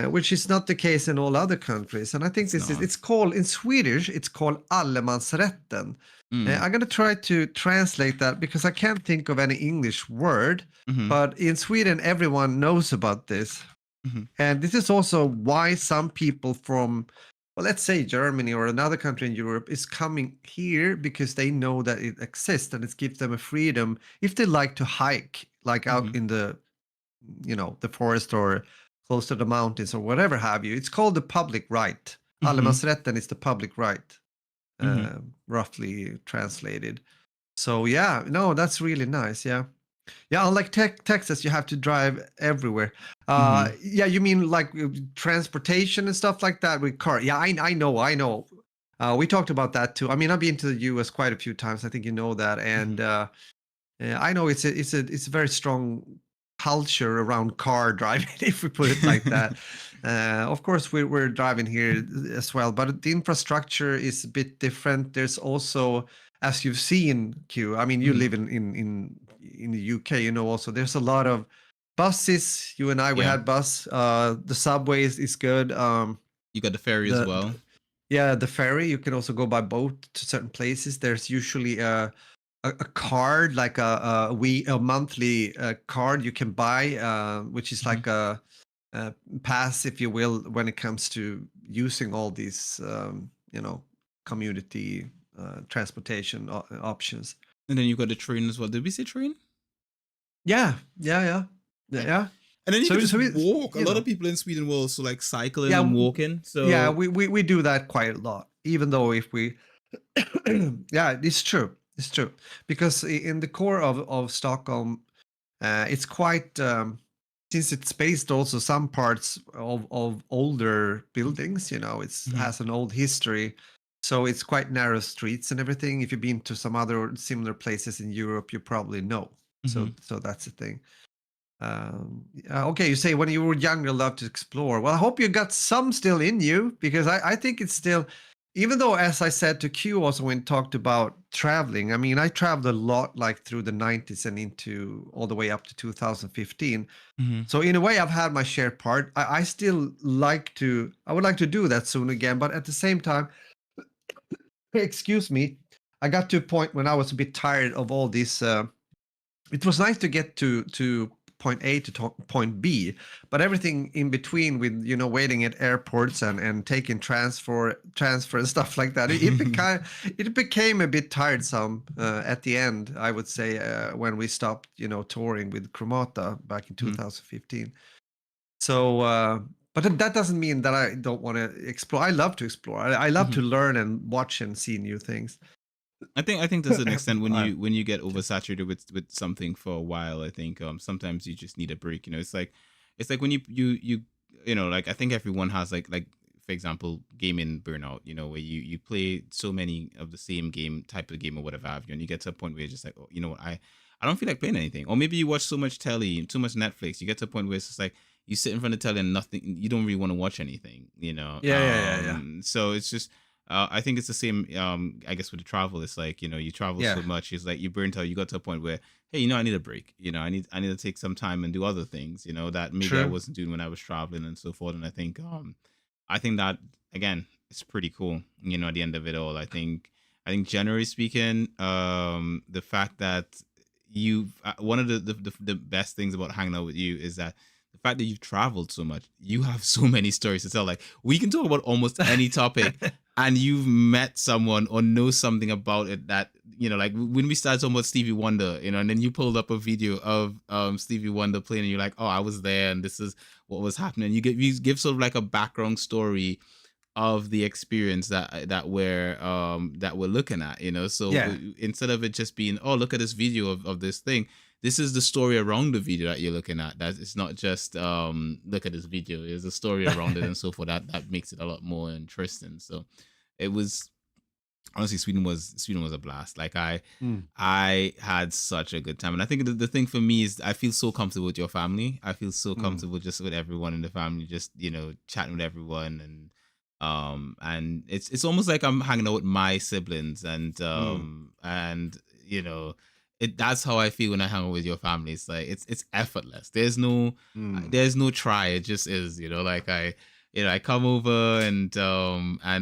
which is not the case in all other countries. And I think It's this is, not. it's called, in Swedish, it's called allemansrätten. Mm. I'm going to try to translate that because I can't think of any English word. Mm-hmm. But in Sweden, everyone knows about this. Mm-hmm. And this is also why some people from, well, let's say Germany or another country in Europe is coming here because they know that it exists and it gives them a freedom if they like to hike, like Mm-hmm. out in the, the forest or close to the mountains or whatever have you. It's called the public right. Mm-hmm. Allemansrätten is the public right, Mm-hmm. roughly translated. So yeah, no, that's really nice. Yeah. Yeah, unlike Texas, you have to drive everywhere. Mm-hmm. Yeah, you mean like transportation and stuff like that with car? Yeah, I know. We talked about that too. I mean, I've been to the U.S. quite a few times. I think you know that, and I know it's a very strong culture around car driving, if we put it like that. Of course, we're driving here as well, but the infrastructure is a bit different. There's also, as you've seen, Q. I mean, you Mm-hmm. live in the UK, also there's a lot of buses. You and I, we Yeah. had bus. The subway is good. You got the ferry as The well. Yeah, the ferry. You can also go by boat to certain places. There's usually a card, like a monthly card you can buy, which is Mm-hmm. like a pass, if you will, when it comes to using all these community transportation options. And then you got the train as well. Did we say train? Yeah. And then you could So just we, walk. A you lot of know, people in Sweden will also like cycling yeah, and walking. yeah, So we do that quite a lot, even though if we yeah, it's true. It's true because in the core of Stockholm, it's quite since it's based also some parts of older buildings. It's Mhm. has an old history, so it's quite narrow streets and everything. If you've been to some other similar places in Europe, you probably know. So Mhm. so that's the thing. Yeah, okay, you say when you were younger, loved to explore. Well, I hope you got some still in you because I think it's still, even though, as I said to Q also when talked about traveling, I mean, I traveled a lot like through the 90s and into all the way up to 2015. Mhm. So in a way, I've had my share part. I still I would like to do that soon again, but at the same time, excuse me, I got to a point when I was a bit tired of all this. It was nice to get to point A to point B, but everything in between with waiting at airports and taking transfer and stuff like that, it became a bit tiresome at the end. I would say when we stopped touring with Chromata back in Mhm. 2015. So. But that doesn't mean that I don't want to explore. I love to explore. I love to Mhm. learn and watch and see new things. I think to an extent when I, you get oversaturated with something for a while, I think sometimes you just need a break. It's like when you like I think everyone has like for example gaming burnout. Where you play so many of the same type of game or whatever have you, and you get to a point where you're just like, oh, you know what, I don't feel like playing anything. Or maybe you watch so much telly, too much Netflix. You get to a point where it's just like you sit in front of the telly and nothing, you don't really want to watch anything, Yeah, yeah, yeah, yeah. so it's just, I think it's the same, I guess with the travel, it's like, you travel Yeah, so much, it's like you burnt out, you got to a point where, hey, I need a break, I need to take some time and do other things, that maybe I true. wasn't doing when I was traveling and so forth. And I think that, again, it's pretty cool, at the end of it all. I think generally speaking, the fact that one of the best things about hanging out with you is that the fact that you've traveled so much, you have so many stories to tell. Like, we can talk about almost any topic, and you've met someone or know something about it that, like when we started talking about Stevie Wonder, and then you pulled up a video of Stevie Wonder playing, and you're like, oh, I was there, and this is what was happening. You give sort of like a background story of the experience that we're looking at, so Yeah, instead of it just being, oh, look at this video of this thing, this is the story around the video that you're looking at. That it's not just look at this video, there's a story around it and so forth, that makes it a lot more interesting. So it was, honestly, Sweden was a blast. Like, mm, I had such a good time. And I think the thing for me is I feel so comfortable with your family. I feel so mm, comfortable just with everyone in the family, just, chatting with everyone. And it's almost like I'm hanging out with my siblings, mm, and that's how I feel when I hang out with your family. It's like it's effortless. mm. There's no try. It just is, like I come over, and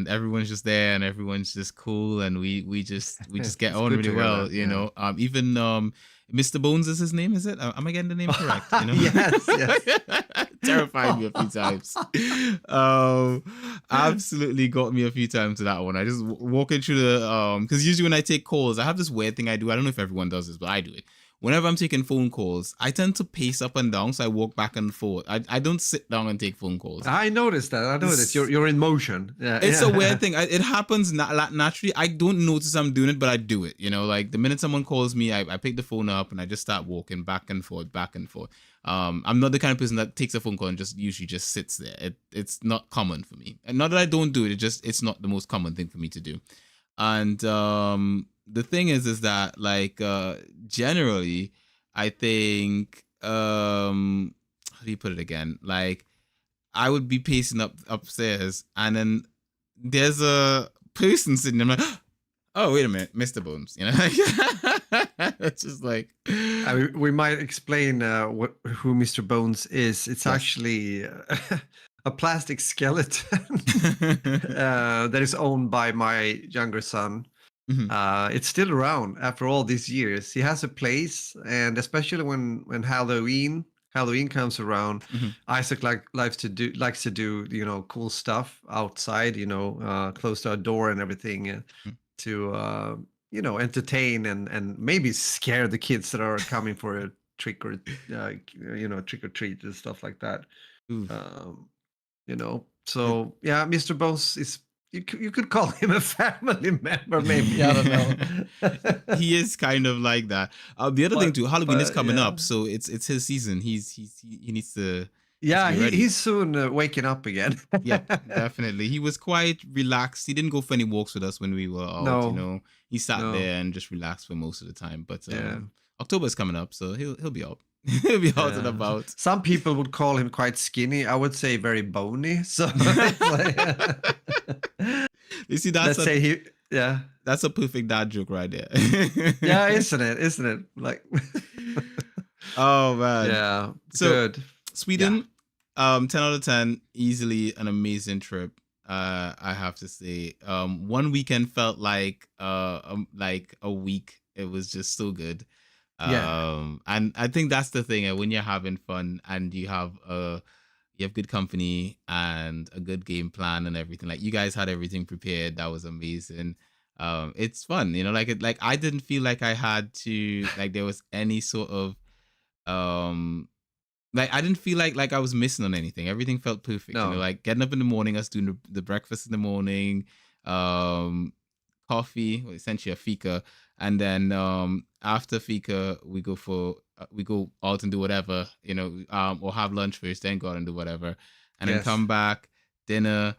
everyone's just there, and everyone's just cool, and we just get It's on good really to hear well, that. Yeah. even Mr. Bones is his name, is it? Am I getting the name correct? Yes, yes. Terrified me a few times. um Absolutely got me a few times to that one. I just walking through the, because usually when I take calls, I have this weird thing I do. I don't know if everyone does this, but I do it. Whenever I'm taking phone calls, I tend to pace up and down, so I walk back and forth. I don't sit down and take phone calls. I noticed that. I noticed you're in motion. Yeah, It's a yeah. weird thing. It happens naturally. I don't notice I'm doing it, but I do it. Like the minute someone calls me, I pick the phone up and I just start walking back and forth, back and forth. I'm not the kind of person that takes a phone call and just usually just sits there. It's not common for me. And not that I don't do it. It's not the most common thing for me to do. And the thing is that, like, generally, I think, how do you put it again? Like, I would be pacing upstairs, and then there's a person sitting there. I'm like, oh, wait a minute, Mr. Bones. It's just like, We might explain who Mr. Bones is. It's yes. actually a plastic skeleton that is owned by my younger son. Mhm. It's still around after all these years. He has a place, and especially when Halloween comes around, Mhm. Isaac likes to do cool stuff outside, close to our door and everything, to entertain and maybe scare the kids that are coming for a trick or treat and stuff like that. Oof. Um, so yeah, Mr. Bones is, you could call him a family member, maybe. I don't know. He is kind of like that. The other thing but too, Halloween is but coming yeah, up, so it's his season. He needs to yeah, get ready. he's soon waking up again. Yep, definitely. He was quite relaxed. He didn't go for any walks with us when we were out. No, He sat no, there and just relaxed for most of the time. But yeah, October's coming up, so he'll be out. He'll be out and yeah. about. Some people would call him quite skinny. I would say very bony. So it's like, You see, let's say yeah, that's a perfect dad joke right there. yeah, isn't it? Isn't it? Like, Oh man. yeah, So good. Yeah, Sweden, 10 out of 10, easily an amazing trip. I have to say, one weekend felt like a week. It was just so good. yeah, And I think that's the thing, when you're having fun and you have good company and a good game plan and everything. Like, you guys had everything prepared. That was amazing. It's fun, like I didn't feel like I had to, like, there was any sort of, um like, I didn't feel like I was missing on anything. Everything felt perfect. no, Like getting up in the morning, us doing the breakfast in the morning, um, coffee, well, essentially a fika, and then after fika we go out and do whatever, or have lunch first, then go out and do whatever, and then yes. come back, dinner,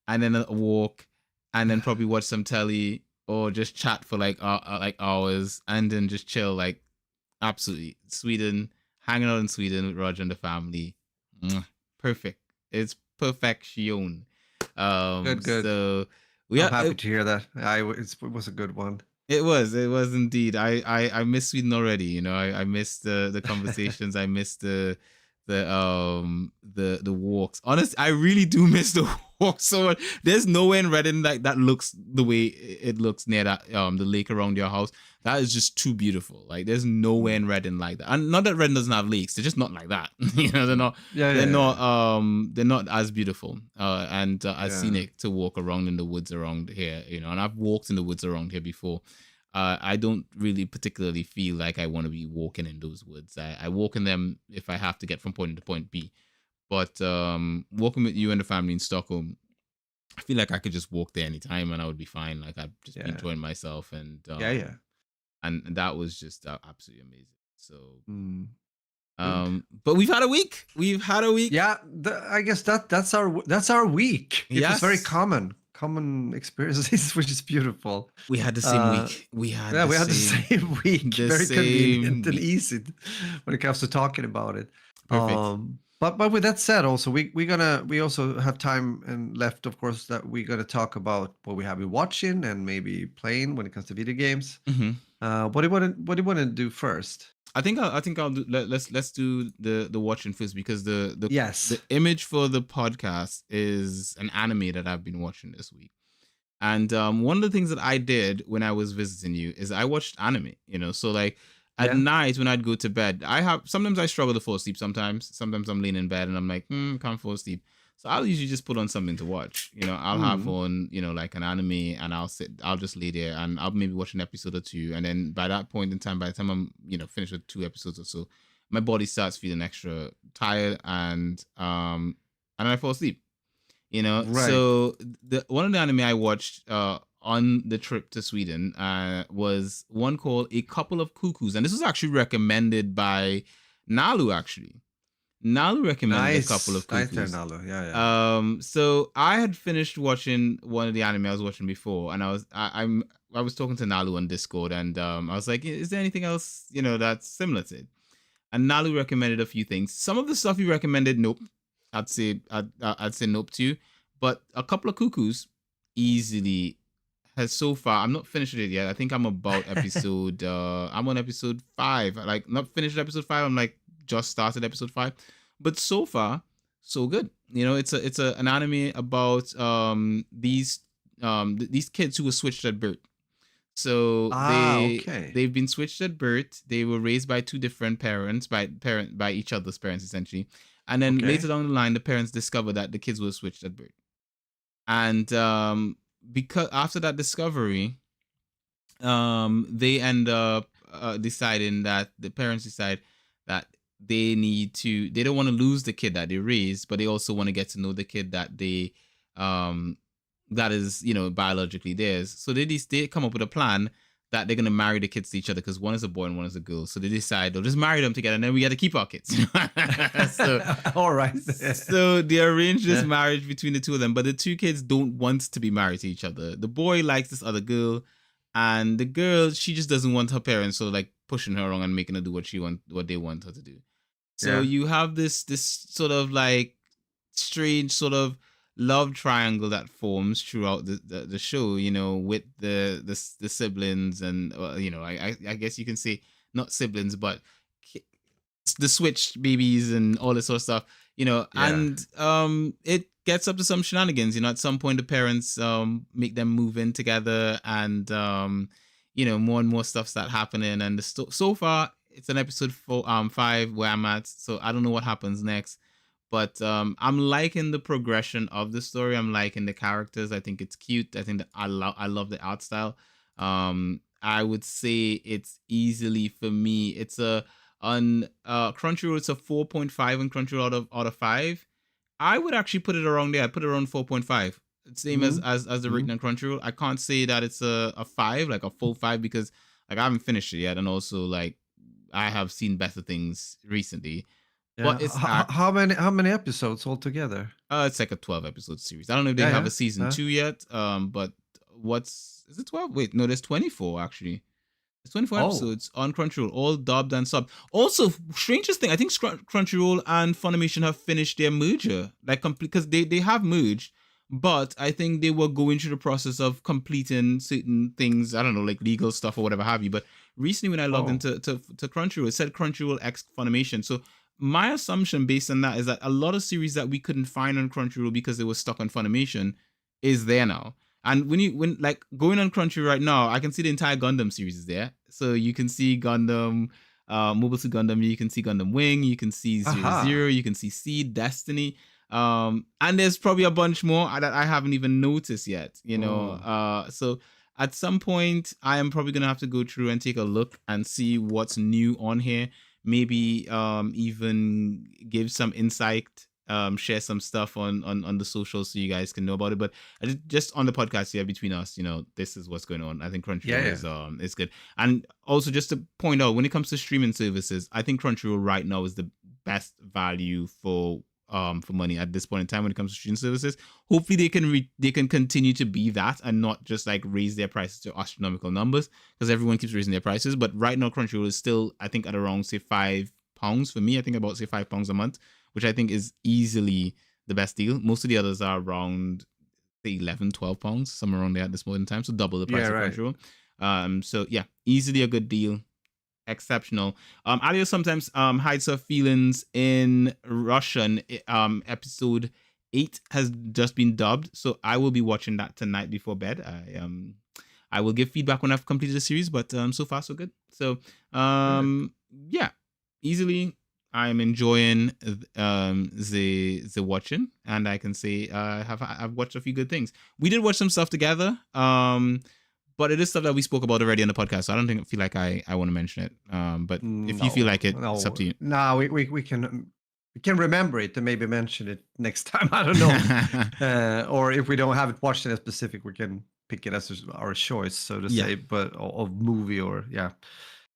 and then a walk, and then probably watch some telly or just chat for like hours, and then just chill. Like, absolutely, Sweden, hanging out in Sweden with Roger and the family. Mwah. Perfect. It's perfection. Good, good. So we I'm are. happy to hear that. It was a good one. It was indeed. I miss Sweden already. You know, I miss the conversations. I miss the walks. Honestly, I really do miss the walks so much. There's nowhere in Reading like that looks the way it looks near that the lake around your house. That is just too beautiful. Like there's nowhere in Reading like that. And not that Reading doesn't have lakes, they're just not like that. You know, Yeah, yeah, yeah, they're not as beautiful and as yeah. scenic to walk around in the woods around here, you know, and I've walked in the woods around here before. I don't really particularly feel like I want to be walking in those woods. I walk in them if I have to get from point A to point B. But walking with you and the family in Stockholm, I feel like I could just walk there anytime and I would be fine. Like I'd just be Yeah, enjoying myself, yeah, yeah. and that was just absolutely amazing. So Mm, good. but we've had a week. We've had a week. Yeah, I guess that's our week. It was very Yes, common experiences, which is beautiful. we had the same week. We had Yeah, the we had the same same week. the Very same convenient and week. easy when it comes to talking about it. Perfect. But with that said, also we also have time and left, of course, that we're gonna talk about what we have been watching and maybe playing when it comes to video games. Hmm. What do you want to do first? I think I'll do. Let's do the watching first because the Yes. image for the podcast is an anime that I've been watching this week. And one of the things that I did when I was visiting you is I watched anime, you know. So like at Yeah. night when I'd go to bed, sometimes I struggle to fall asleep. Sometimes I'm laying in bed and I'm like, can't fall asleep. So I'll usually just put on something to watch. You know, I'll have Mm, on, you know, like an anime and I'll just lay there and I'll maybe watch an episode or two. And then by that point in time, by the time I'm, you know, finished with 2 episodes or so, my body starts feeling extra tired and I fall asleep, you know. right. So the one of the anime I watched on the trip to Sweden was one called A Couple of Cuckoos, and this was actually recommended by Nalu. Actually, Nalu recommended A Couple Nice. of Nice, Cuckoos. Ternalo. Yeah, yeah. So I had finished watching one of the anime I was watching before, and I was talking to Nalu on Discord, and I was like, "Is there anything else, you know, that's similar to it?" And Nalu recommended a few things. Some of the stuff he recommended, nope. I'd say nope to you. But A Couple of Cuckoos easily has so far. I'm not finished with it yet. I think I'm about episode. I'm on episode 5. Like not finished episode 5. I'm like just started episode 5. But so far, so good. You know, it's an anime about these kids who were switched at birth. So Okay. they've been switched at birth. They were raised by two different parents, by each other's parents essentially. And then later Okay. down the line, the parents discover that the kids were switched at birth. And because after that discovery, they end up deciding that the parents decide that they don't want to lose the kid that they raised, but they also want to get to know the kid that they um that is, you know, biologically theirs. So they come up with a plan that they're gonna marry the kids to each other because one is a boy and one is a girl. So they decide they'll just marry them together and then we got to keep our kids. so All right. so they arrange this Yeah. marriage between the two of them, but the two kids don't want to be married to each other. The boy likes this other girl, and the girl, she just doesn't want her parents sort of like pushing her around and making her do what they want her to do. So Yeah. you have this sort of like strange sort of love triangle that forms throughout the show, you know, with the siblings and you know, I guess you can say not siblings but the switched babies and all this sort of stuff, you know. Yeah. And it gets up to some shenanigans, you know. At some point the parents make them move in together, and you know, more and more stuff start happening. And so far it's an episode 5 where I'm at, so I don't know what happens next. But I'm liking the progression of the story. I'm liking the characters. I think it's cute. I think that I love the art style. I would say it's easily, for me, it's a on Crunchyroll, it's a 4.5 on Crunchyroll out of 5. I would actually put it around there. I'd put it around 4.5. Same as Mm, as the rating mm. on Crunchyroll. I can't say that it's a 5, like a full 5, because like I haven't finished it yet, and also like I have seen better things recently. Yeah. But it's How many episodes altogether? it's like a 12 episode series. I don't know if they Yeah, have yeah. a season Huh? 2 yet. But what's is it 12? Wait, no, there's 24 actually. It's 24 Oh, episodes on Crunchyroll, all dubbed and subbed. Also, strangest thing, I think Crunchyroll and Funimation have finished their merger, like complete, because they have merged, but I think they were going through the process of completing certain things. I don't know, like legal stuff or whatever have you. But recently, when I logged oh, into to Crunchyroll, it said Crunchyroll X Funimation. So my assumption based on that is that a lot of series that we couldn't find on Crunchyroll because they were stuck on Funimation is there now. And when like going on Crunchy right now, I can see the entire Gundam series is there. So you can see Gundam, Mobile Suit Gundam, you can see Gundam Wing, you can see Zero Zero, aha. you can see Seed, Destiny, and there's probably a bunch more that I haven't even noticed yet. Mm. So at some point, I am probably gonna have to go through and take a look and see what's new on here. Maybe even give some insight, share some stuff on the socials so you guys can know about it. But just on the podcast here between us, this is what's going on. I think Yeah, Crunchyroll yeah. is good. And also just to point out, when it comes to streaming services, I think Crunchyroll right now is the best value for money at this point in time when it comes to streaming services. Hopefully they can continue to be that and not just like raise their prices to astronomical numbers, because everyone keeps raising their prices. But right now Crunchyroll is still, I think, at around say £5 for me. I think about say £5 a month, which I think is easily the best deal. Most of the others are around say 11, £12, somewhere around there at this moment in time. So double the Yeah, price of right. Crunchyroll. So yeah, easily a good deal. Exceptional. Alio sometimes hides her feelings in Russian. Episode 8 has just been dubbed, so I will be watching that tonight before bed. I will give feedback when I've completed the series, but so far so good. So Good. yeah, easily I'm enjoying the watching, and I can say I've watched a few good things. We did watch some stuff together. But it is stuff that we spoke about already on the podcast, so I don't feel like I want to mention it. But if you feel No, like it, it's up no, to you. no. We can remember it and maybe mention it next time. I don't know. Or if we don't have it watched in a specific, we can pick it as our choice, so to Yeah. say. But of movie or yeah,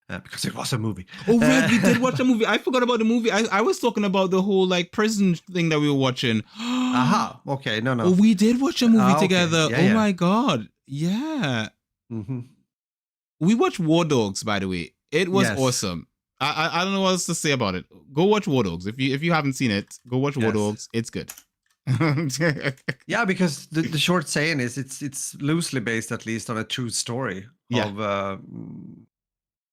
because it was a movie. Oh, right, we did Uh, watch a movie. I forgot about the movie. I was talking about the whole like prison thing that we were watching. aha. Okay. No. Oh, No. we did watch a movie Okay. together. Yeah. Oh Yeah. my god. Yeah. Hmm. We watched War Dogs, by the way. It was Yes. awesome. I don't know what else to say about it. Go watch War Dogs. If you haven't seen it, go watch War Yes. Dogs. It's good. Yeah, because the short saying is it's loosely based at least on a true story Yeah. of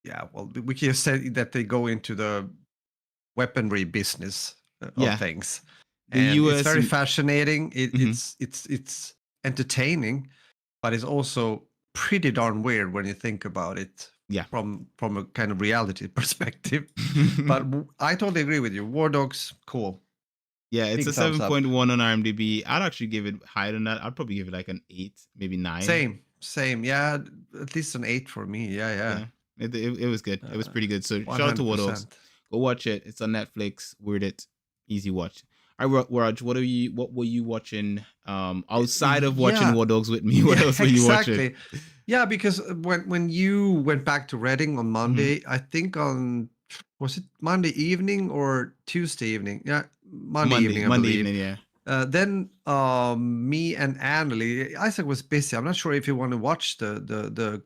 yeah, well, we can say that they go into the weaponry business of Yeah. things, The and it's US. very fascinating. Mhm. It's entertaining, but it's also pretty darn weird when you think about it Yeah. from a kind of reality perspective. But I totally agree with you. War Dogs, cool, Yeah, it's big a thumbs up. 7.1 on IMDb. I'd actually give it higher than that. I'd probably give it like an 8, maybe 9. Same. Yeah, at least an 8 for me. Yeah, yeah. Yeah, it was good. It was pretty good. So shout out to War Dogs. 100%. Go watch it. It's on Netflix. Weird it. Easy watch. All right, Raj, what were you watching outside of watching Yeah, War Dogs with me? What yeah, else were you watching? exactly. Yeah, because when you went back to Reading on Hmm. Monday, I think on was it Monday evening or Tuesday evening? Yeah, Monday evening, I Monday believe. evening, yeah. Then me and Anneli, Isaac was busy. I'm not sure if you want to watch the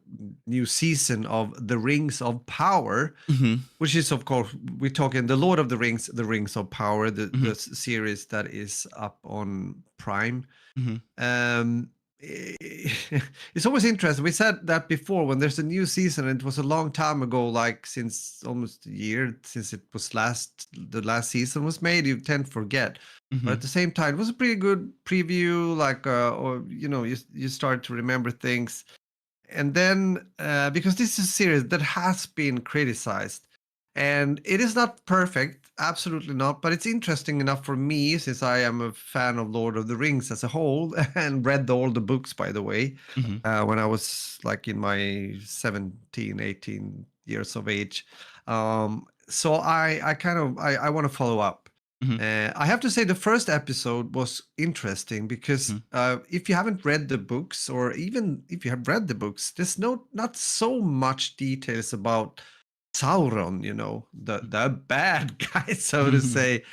new season of The Rings of Power, Hmm. which is of course we're talking the Lord of the Rings, The Rings of Power, the Hmm. series that is up on Prime. Hmm. um it's always interesting. We said that before, when there's a new season, and it was a long time ago, like since almost a year since the last season was made, you tend to forget. But Hmm. at the same time, it was a pretty good preview, like or you start to remember things. And then because this is a series that has been criticized, and it is not perfect, absolutely not, but it's interesting enough for me, since I am a fan of Lord of the Rings as a whole and read all the books, by the way, Hmm. when I was like in my 17, 18 years of age. So I kind of I want to follow up. Hmm. I have to say the first episode was interesting because Hmm. if you haven't read the books, or even if you have read the books, there's not so much details about Sauron, the bad guy, so to Hmm. say.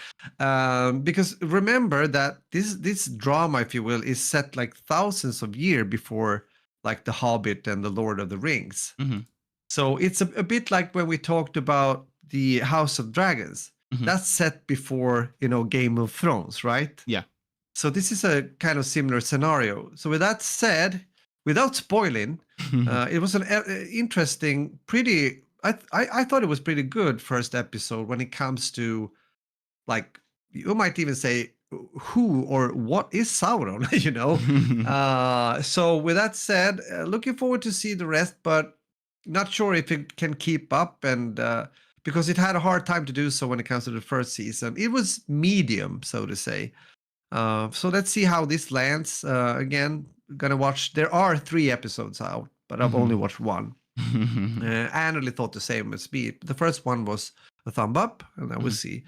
Because remember that this drama, if you will, is set like thousands of years before like The Hobbit and The Lord of the Rings. Hmm. So it's a bit like when we talked about the House of Dragons. Mhm. That's set before, Game of Thrones, right? Yeah. So this is a kind of similar scenario. So with that said, without spoiling, it was an interesting, pretty. I thought it was pretty good first episode when it comes to, like, you might even say who or what is Sauron, So with that said, looking forward to see the rest, but not sure if it can keep up, and because it had a hard time to do so when it comes to the first season. It was medium, so to say. So let's see how this lands. Again, gonna watch. There are 3 episodes out, but I've only watched one. Annalie thought the same as me. The first one was a thumb up, and then we'll see.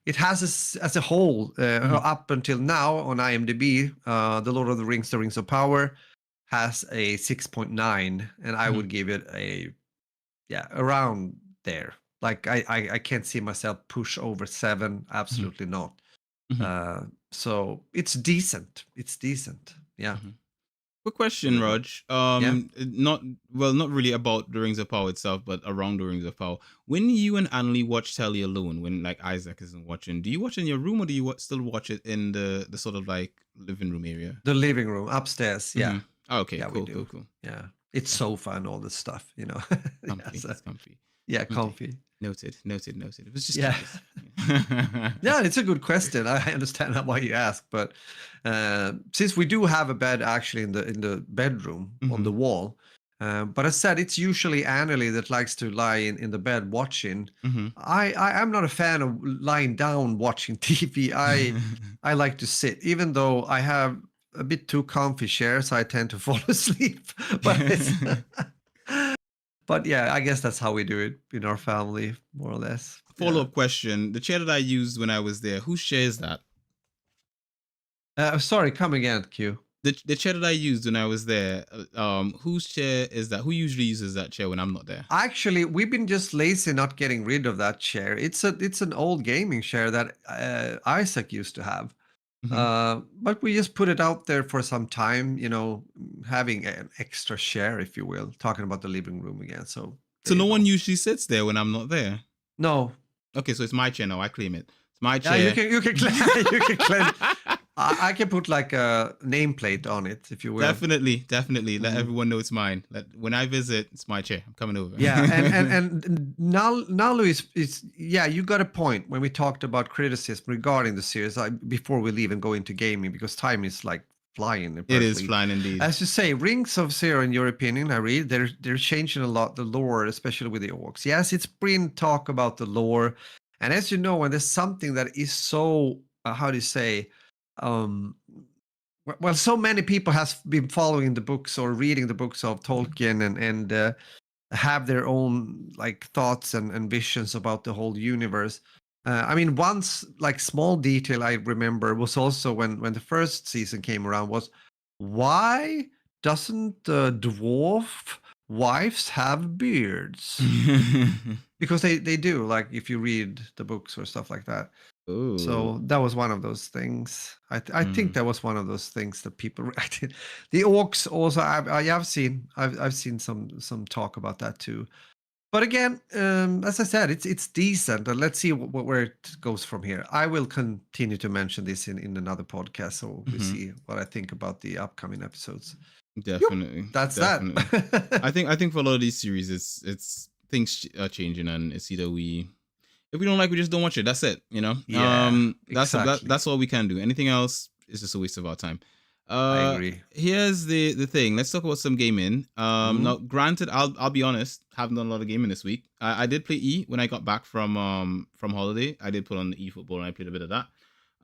It has as a whole, up until now on IMDb, The Lord of the Rings, The Rings of Power, has a 6.9, and I would give it around there. Like I can't see myself push over 7. Absolutely not. So it's decent. It's decent. Yeah. Quick question, Raj. Not really about the Rings of Power itself, but around the Rings of Power. When you and Annalie watch Tele alone, when like Isaac isn't watching, do you watch in your room or do you still watch it in the sort of like living room area? The living room upstairs. Yeah. Oh, okay. Yeah, Cool. Yeah. It's sofa and all this stuff, Comfy. So, It's comfy. yeah, comfy. Noted. It was just Yeah. Yeah, it's a good question. I understand why you ask, but since we do have a bed actually in the bedroom on the wall, but as said, it's usually Annalie that likes to lie in the bed watching. I'm not a fan of lying down watching TV. I like to sit, even though I have a bit too comfy chairs. I tend to fall asleep, but it's. But yeah, I guess that's how we do it in our family, more or less. Follow-up question. The chair that I used when I was there, whose chair is that? Sorry, come again, Q. The chair that I used when I was there, whose chair is that? Who usually uses that chair when I'm not there? Actually, we've been just lazy not getting rid of that chair. It's an old gaming chair that Isaac used to have. But we just put it out there for some time, having an extra share, if you will, talking about the living room again. So no one usually sits there when I'm not there? No. Okay, so it's my chair now. I claim it. It's my chair. Yeah, you can claim, you can claim. I can put like a nameplate on it, if you will. Definitely. Let everyone know it's mine. When I visit, it's my chair. I'm coming over. Yeah, and Nalu is you got a point when we talked about criticism regarding the series before we leave and go into gaming, because time is like flying. It is flying indeed. As you say, Rings of Zero, in your opinion, I read they're changing a lot the lore, especially with the orcs. Yes, it's been talk about the lore, and as you know, when there's something that is so how do you say, well, so many people has been following the books or reading the books of Tolkien and have their own like thoughts and visions about the whole universe. I mean, once like small detail I remember was also when the first season came around was, why doesn't the dwarf wives have beards? Because they do, like if you read the books or stuff like that. Ooh. So that was one of those things. I think that was one of those things that people reacted. The orcs also, I've seen some talk about that too. But again, as I said, it's decent, and let's see where it goes from here. I will continue to mention this in another podcast, so we see what I think about the upcoming episodes. Definitely, that's definitely. that. I think for a lot of these series, it's things are changing, and it's either if we don't like, we just don't watch it. That's it, Yeah, exactly. That's all we can do. Anything else is just a waste of our time. I agree. Here's the thing. Let's talk about some gaming. Now, granted, I'll be honest, haven't done a lot of gaming this week. I did play E when I got back from holiday. I did put on the eFootball and I played a bit of that.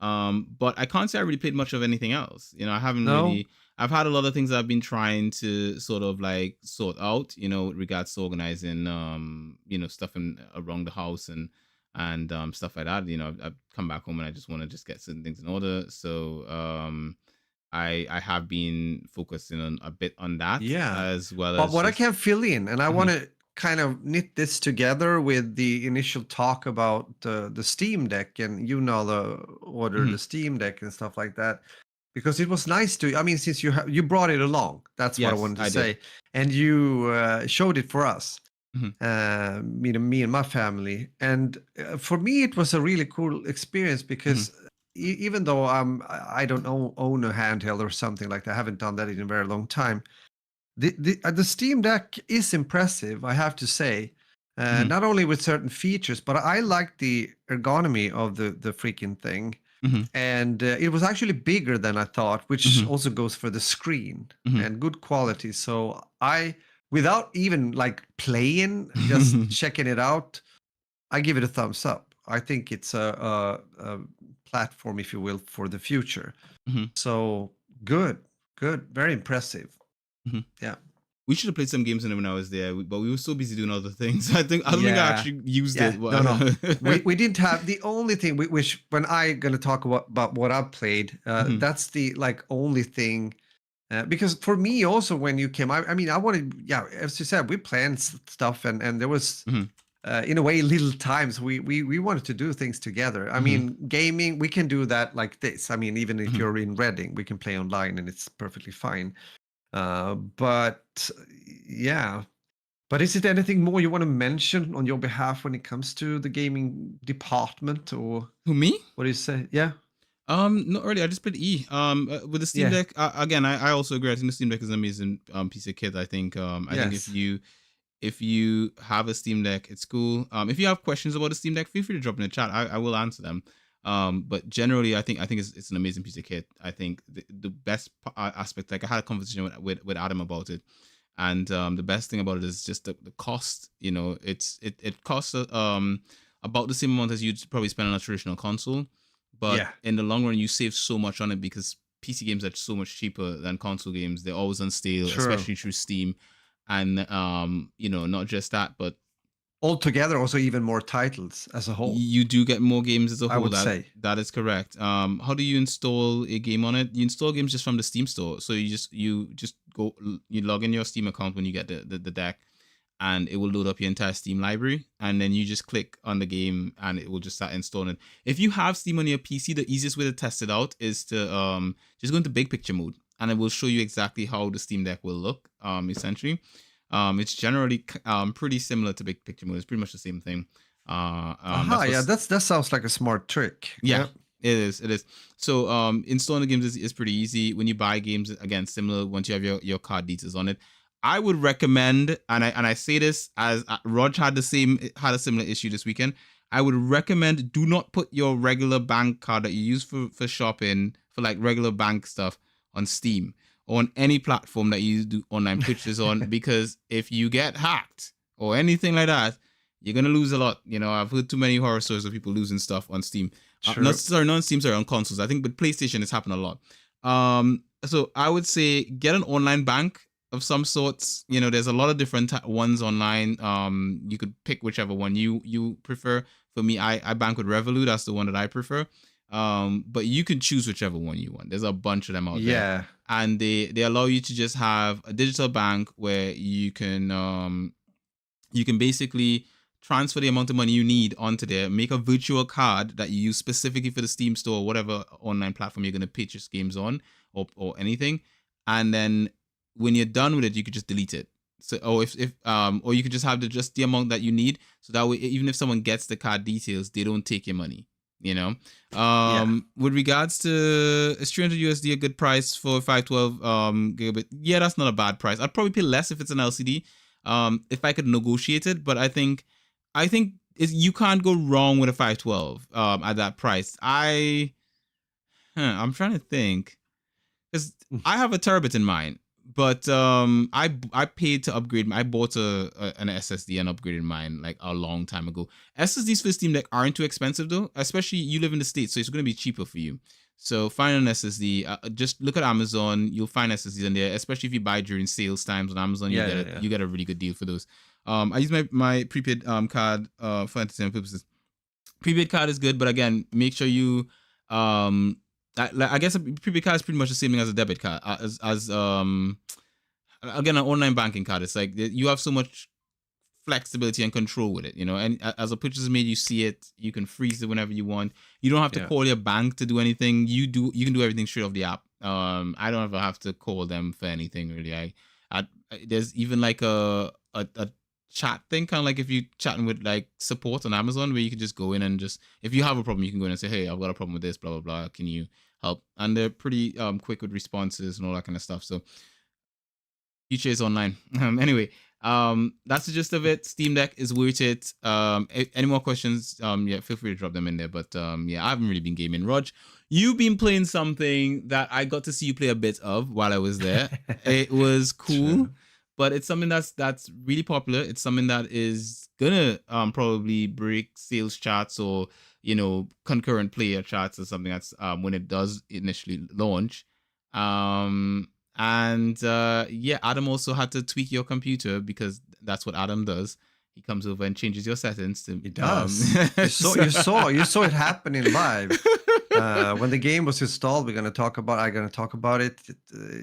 But I can't say I really played much of anything else. I haven't really. I've had a lot of things I've been trying to sort of like sort out, with regards to organizing, stuff around the house and stuff like that. I've come back home and I just want to just get certain things in order. So I have been focusing on a bit on that, as well. But what I can fill in, and I want to kind of knit this together with the initial talk about the Steam Deck, and the order the Steam Deck and stuff like that, because it was nice to. I mean, since you brought it along, that's what I wanted to say, and you showed it for us. Mhm. Me and my family. And for me, it was a really cool experience Mhm. because even though I don't own a handheld or something like that, I haven't done that in a very long time. The Steam Deck is impressive, I have to say. Mhm. Not only with certain features, but I like the ergonomy of the freaking thing. Mhm. And it was actually bigger than I thought, which Mhm. also goes for the screen Mhm. and good quality. So without even like playing, just checking it out, I give it a thumbs up. I think it's a platform, if you will, for the future. Mhm. So good, good, very impressive. Mhm. Yeah. We should have played some games in it when I was there, but we were so busy doing other things. I don't think I Yeah. actually used Yeah. it. No, no. But We didn't have the only thing which when I gonna talk about what I've played, Mhm. that's the like only thing. Because for me also when you came, I mean I wanted, yeah, as you said, we planned stuff and there was Mhm. in a way little times we wanted to do things together. I Mhm. mean gaming we can do that like this. I mean even if Mhm. you're in Reading, we can play online and it's perfectly fine. But yeah. But is it anything more you want to mention on your behalf when it comes to the gaming department, or Who, me? what do you say? Yeah, Not really. I just played E. With the Steam yeah, Deck, again, I also agree. I think the Steam Deck is an amazing piece of kit. I think yes, if you have a Steam Deck, it's cool. If you have questions about the Steam Deck, feel free to drop in the chat. I will answer them. But generally, I think it's an amazing piece of kit. I think the best aspect, like I had a conversation with Adam about it, and the best thing about it is just the cost. You know, it costs about the same amount as you'd probably spend on a traditional console, but yeah, in the long run, you save so much on it because PC games are so much cheaper than console games. They're always on sale, true. especially through Steam. And not just that, but Altogether, also even more titles as a whole, you do get more games as a I whole. would That say. that is correct. How do you install a game on it? You install games just from the Steam store. So you just go, you log in your Steam account when you get the deck, and it will load up your entire Steam library, and then you just click on the game and it will just start installing. If you have Steam on your PC, the easiest way to test it out is to just go into big picture mode, and it will show you exactly how the Steam Deck will look. Essentially, it's generally pretty similar to big picture mode. It's pretty much the same thing. Aha, That's yeah, what's that sounds like a smart trick. yeah, Yeah, it is. It is. So installing the games is pretty easy. When you buy games, again, similar once you have your card details on it. I would recommend, and I say this as Rog had a similar issue this weekend. I would recommend do not put your regular bank card that you use for shopping, for like regular bank stuff, on Steam or on any platform that you do online purchases on, because if you get hacked or anything like that, you're gonna lose a lot. You know, I've heard too many horror stories of people losing stuff on Steam. true. Not on Steam, sorry, on consoles. I think with PlayStation it's happened a lot. So I would say get an online bank of some sorts. You know, there's a lot of different ones online. You could pick whichever one you prefer. For me, I bank with Revolut. That's the one that I prefer. But you can choose whichever one you want. There's a bunch of them out there, Yeah, and they allow you to just have a digital bank where you can basically transfer the amount of money you need onto there, make a virtual card that you use specifically for the Steam store or whatever online platform you're going to purchase games on, or anything. And then when you're done with it, you could just delete it. So, or you could just have just the amount that you need. So that way, even if someone gets the card details, they don't take your money. You know, yeah, with regards to, is 300 USD a good price for 512 gigabit? Yeah, that's not a bad price. I'd probably pay less if it's an LCD, if I could negotiate it. But I think you can't go wrong with a 512 at that price. I'm trying to think, because mm, I have a terabit in mind, but I paid to upgrade. I bought an SSD and upgraded mine like a long time ago. SSDs for Steam Deck aren't too expensive though, especially you live in the States, so it's going to be cheaper for you. So find an SSD. Just look at Amazon. You'll find SSDs in there, especially if you buy during sales times on Amazon. yeah, yeah, yeah. You get a really good deal for those. I use my prepaid card for entertainment purposes. Prepaid card is good, but again, make sure you I guess a prepaid card is pretty much the same thing as a debit card. As Again, an online banking card, it's like you have so much flexibility and control with it, you know. And as a purchase is made, you see it, you can freeze it whenever you want. You don't have to Yeah. call your bank to do anything. You can do everything straight off the app. I don't ever have to call them for anything really. There's even like a chat thing, kind of like if you chatting with like support on Amazon, where you can just go in and just, if you have a problem, you can go in and say, hey, I've got a problem with this, blah blah blah. Can you help? And they're pretty quick with responses and all that kind of stuff. So future is online. Anyway, that's the gist of it. Steam Deck is worth it. Any more questions? Yeah, feel free to drop them in there. But yeah, I haven't really been gaming. Rog, you've been playing something that I got to see you play a bit of while I was there. It was cool, True. but it's something that's really popular. It's something that is gonna probably break sales charts, or concurrent player charts, or something. That's when it does initially launch. And yeah, Adam also had to tweak your computer, because that's what Adam does. He comes over and changes your settings to It does. You saw it happening live. When the game was installed, I'm gonna talk about it.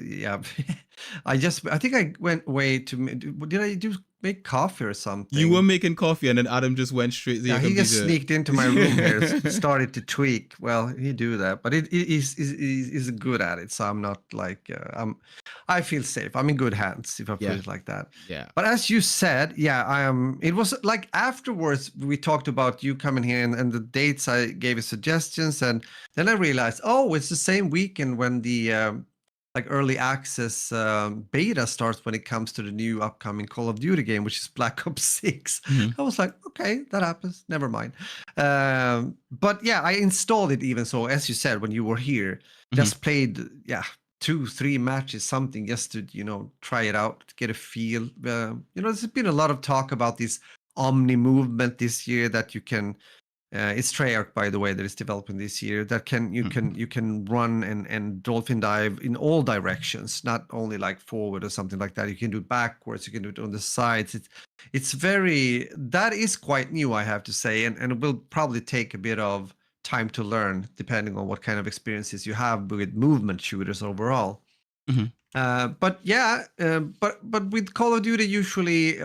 Yeah, I think I went way to. Did I make coffee or something? You were making coffee, and then Adam just went straight to your he computer. just sneaked into my room here, started to tweak. Well, he do that, but he's good at it. So I'm not like I feel safe. I'm in good hands, if I put it like that. Yeah. But as you said, yeah, I am. It was like afterwards we talked about you coming here and the dates. I gave you suggestions, and then I realized, oh, it's the same weekend when the like early access beta starts, when it comes to the new upcoming Call of Duty game, which is Black Ops 6. I was like, okay, that happens. Never mind. But yeah, I installed it even so, as you said, when you were here, just played, 2-3 matches, something, just to, try it out, get a feel. There's been a lot of talk about this Omni movement this year that you can, it's Treyarch, by the way, that is developing this year, that you can run and dolphin dive in all directions, not only like forward or something like that. You can do it backwards, you can do it on the sides. That is quite new, I have to say, and it will probably take a bit of time to learn, depending on what kind of experiences you have with movement shooters overall. But with Call of Duty, usually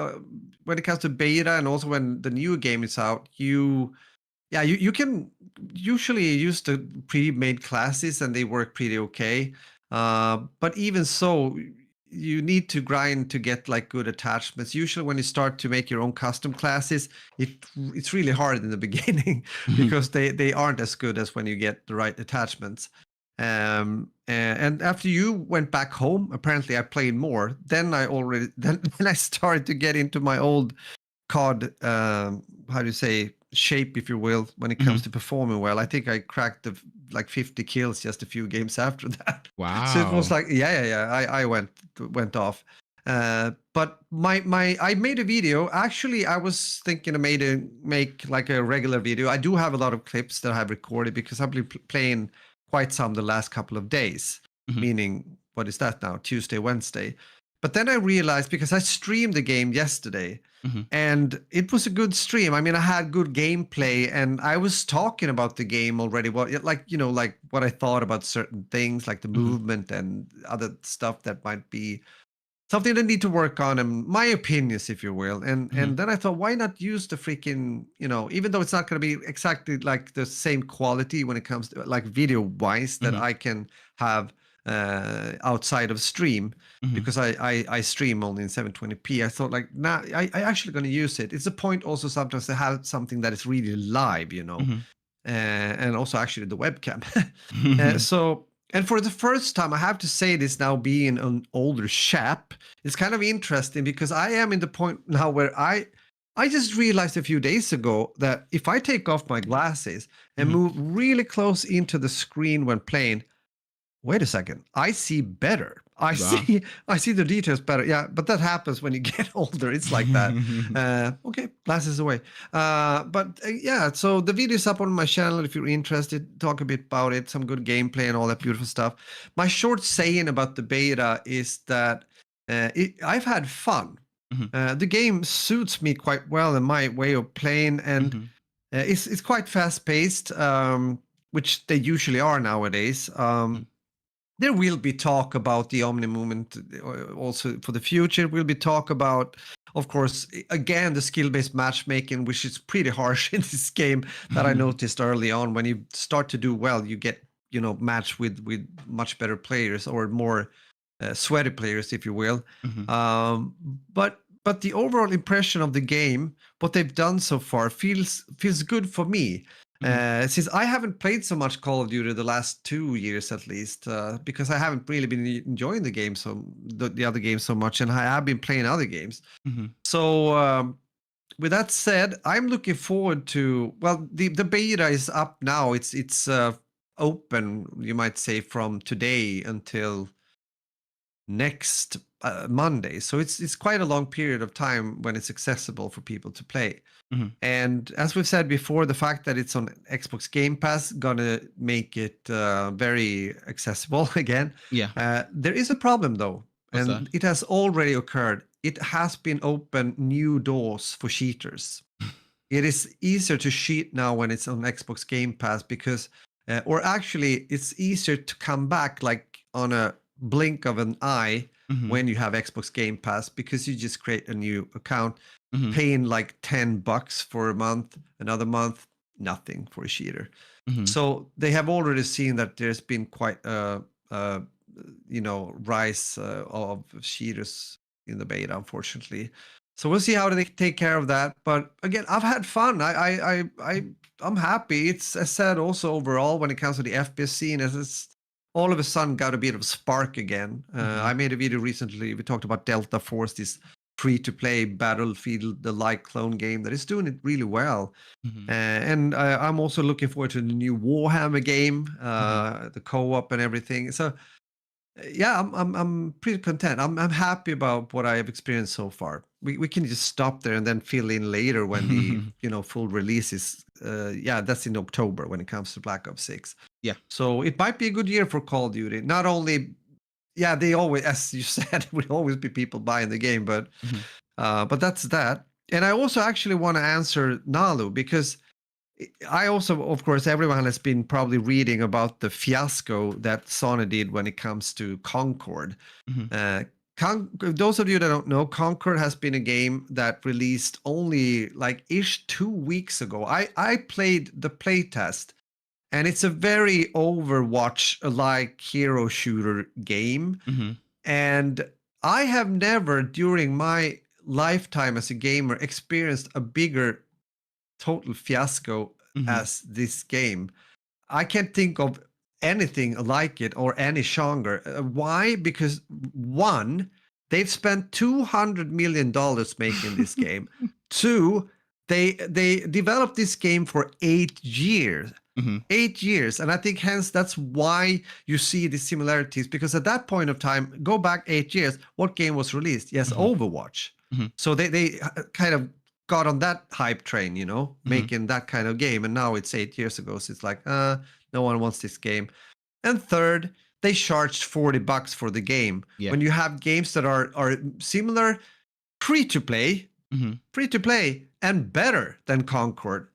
when it comes to beta, and also when the new game is out, you can usually use the pre-made classes and they work pretty okay. But even so, you need to grind to get like good attachments. Usually when you start to make your own custom classes, it's really hard in the beginning because they aren't as good as when you get the right attachments. And after you went back home, apparently I played more. Then I started to get into my old COD, how do you say, shape, if you will, when it comes to performing well. I think I cracked like 50 kills just a few games after that. Wow. So it was like, I went off. But I made a video. Actually, I was thinking of make like a regular video. I do have a lot of clips that I have recorded because I've been playing quite some the last couple of days, meaning, what is that now? Tuesday, Wednesday. But then I realized, because I streamed the game yesterday, and it was a good stream. I mean, I had good gameplay, and I was talking about the game already. Well, like what I thought about certain things, like the movement and other stuff that might be something they need to work on, and my opinions, if you will. And then I thought, why not use the freaking, even though it's not going to be exactly like the same quality when it comes to like video wise that I can have outside of stream, because I stream only in 720p. I thought, like, nah, I actually going to use it. It's a point also sometimes to have something that is really live, and also actually the webcam. And for the first time, I have to say this, now being an older chap, it's kind of interesting, because I am in the point now where I just realized a few days ago that if I take off my glasses and move really close into the screen when playing, wait a second, I see better. I see the details better. Yeah, but that happens when you get older. It's like that. Okay, glasses away. Yeah, so the video is up on my channel if you're interested. Talk a bit about it, some good gameplay and all that beautiful stuff. My short saying about the beta is that I've had fun. The game suits me quite well in my way of playing, and it's quite fast-paced, which they usually are nowadays. There will be talk about the Omni movement also for the future. Will be talk about, of course, again, the skill-based matchmaking, which is pretty harsh in this game, that I noticed early on. When you start to do well, you get, matched with much better players, or more sweaty players, if you will. But but the overall impression of the game, what they've done so far, feels good for me. Since I haven't played so much Call of Duty the last 2 years at least, because I haven't really been enjoying the game the other games so much, and I have been playing other games. So with that said, I'm looking forward to, well, the beta is up now. It's open, you might say, from today until next Monday. So it's quite a long period of time when it's accessible for people to play. And as we've said before, the fact that it's on Xbox Game Pass gonna make it very accessible again. Yeah. There is a problem though, What's and that? it has already occurred. It has been opened new doors for cheaters. It is easier to cheat now when it's on Xbox Game Pass because, or actually, it's easier to come back like on a blink of an eye when you have Xbox Game Pass because you just create a new account, paying like $10 for a month, another month, nothing for a cheater. So they have already seen that there's been quite a rise of cheaters in the beta, unfortunately. So we'll see how they take care of that. But again, I've had fun. I'm happy. It's, as said, also overall when it comes to the FPS scene, it's all of a sudden got a bit of spark again. I made a video recently. We talked about Delta Force, this free-to-play Battlefield, the like clone game that is doing it really well. And I'm also looking forward to the new Warhammer game, the co-op and everything. So yeah, I'm pretty content. I'm happy about what I have experienced so far. We can just stop there and then fill in later when the full release is. That's in October when it comes to Black Ops 6. Yeah. So it might be a good year for Call of Duty. Not only, they always, as you said, will always be people buying the game, but that's that. And I also actually want to answer Nalu because I also, of course, everyone has been probably reading about the fiasco that Sony did when it comes to Concord. Those of you that don't know, Concord has been a game that released only like 2 weeks ago. I played the playtest, and it's a very Overwatch-like hero shooter game. And I have never, during my lifetime as a gamer, experienced a bigger total fiasco as this game. I can't think of anything like it or any genre. Why? Because one, they've spent $200 million making this game. Two, they developed this game for 8 years. 8 years. And I think hence that's why you see the similarities, because at that point of time, go back 8 years, what game was released? Yes, Overwatch. So they kind of got on that hype train, making that kind of game. And now it's 8 years ago. So it's like, no one wants this game. And third, they charged $40 for the game. Yeah. When you have games that are similar, free to play, and better than Concord.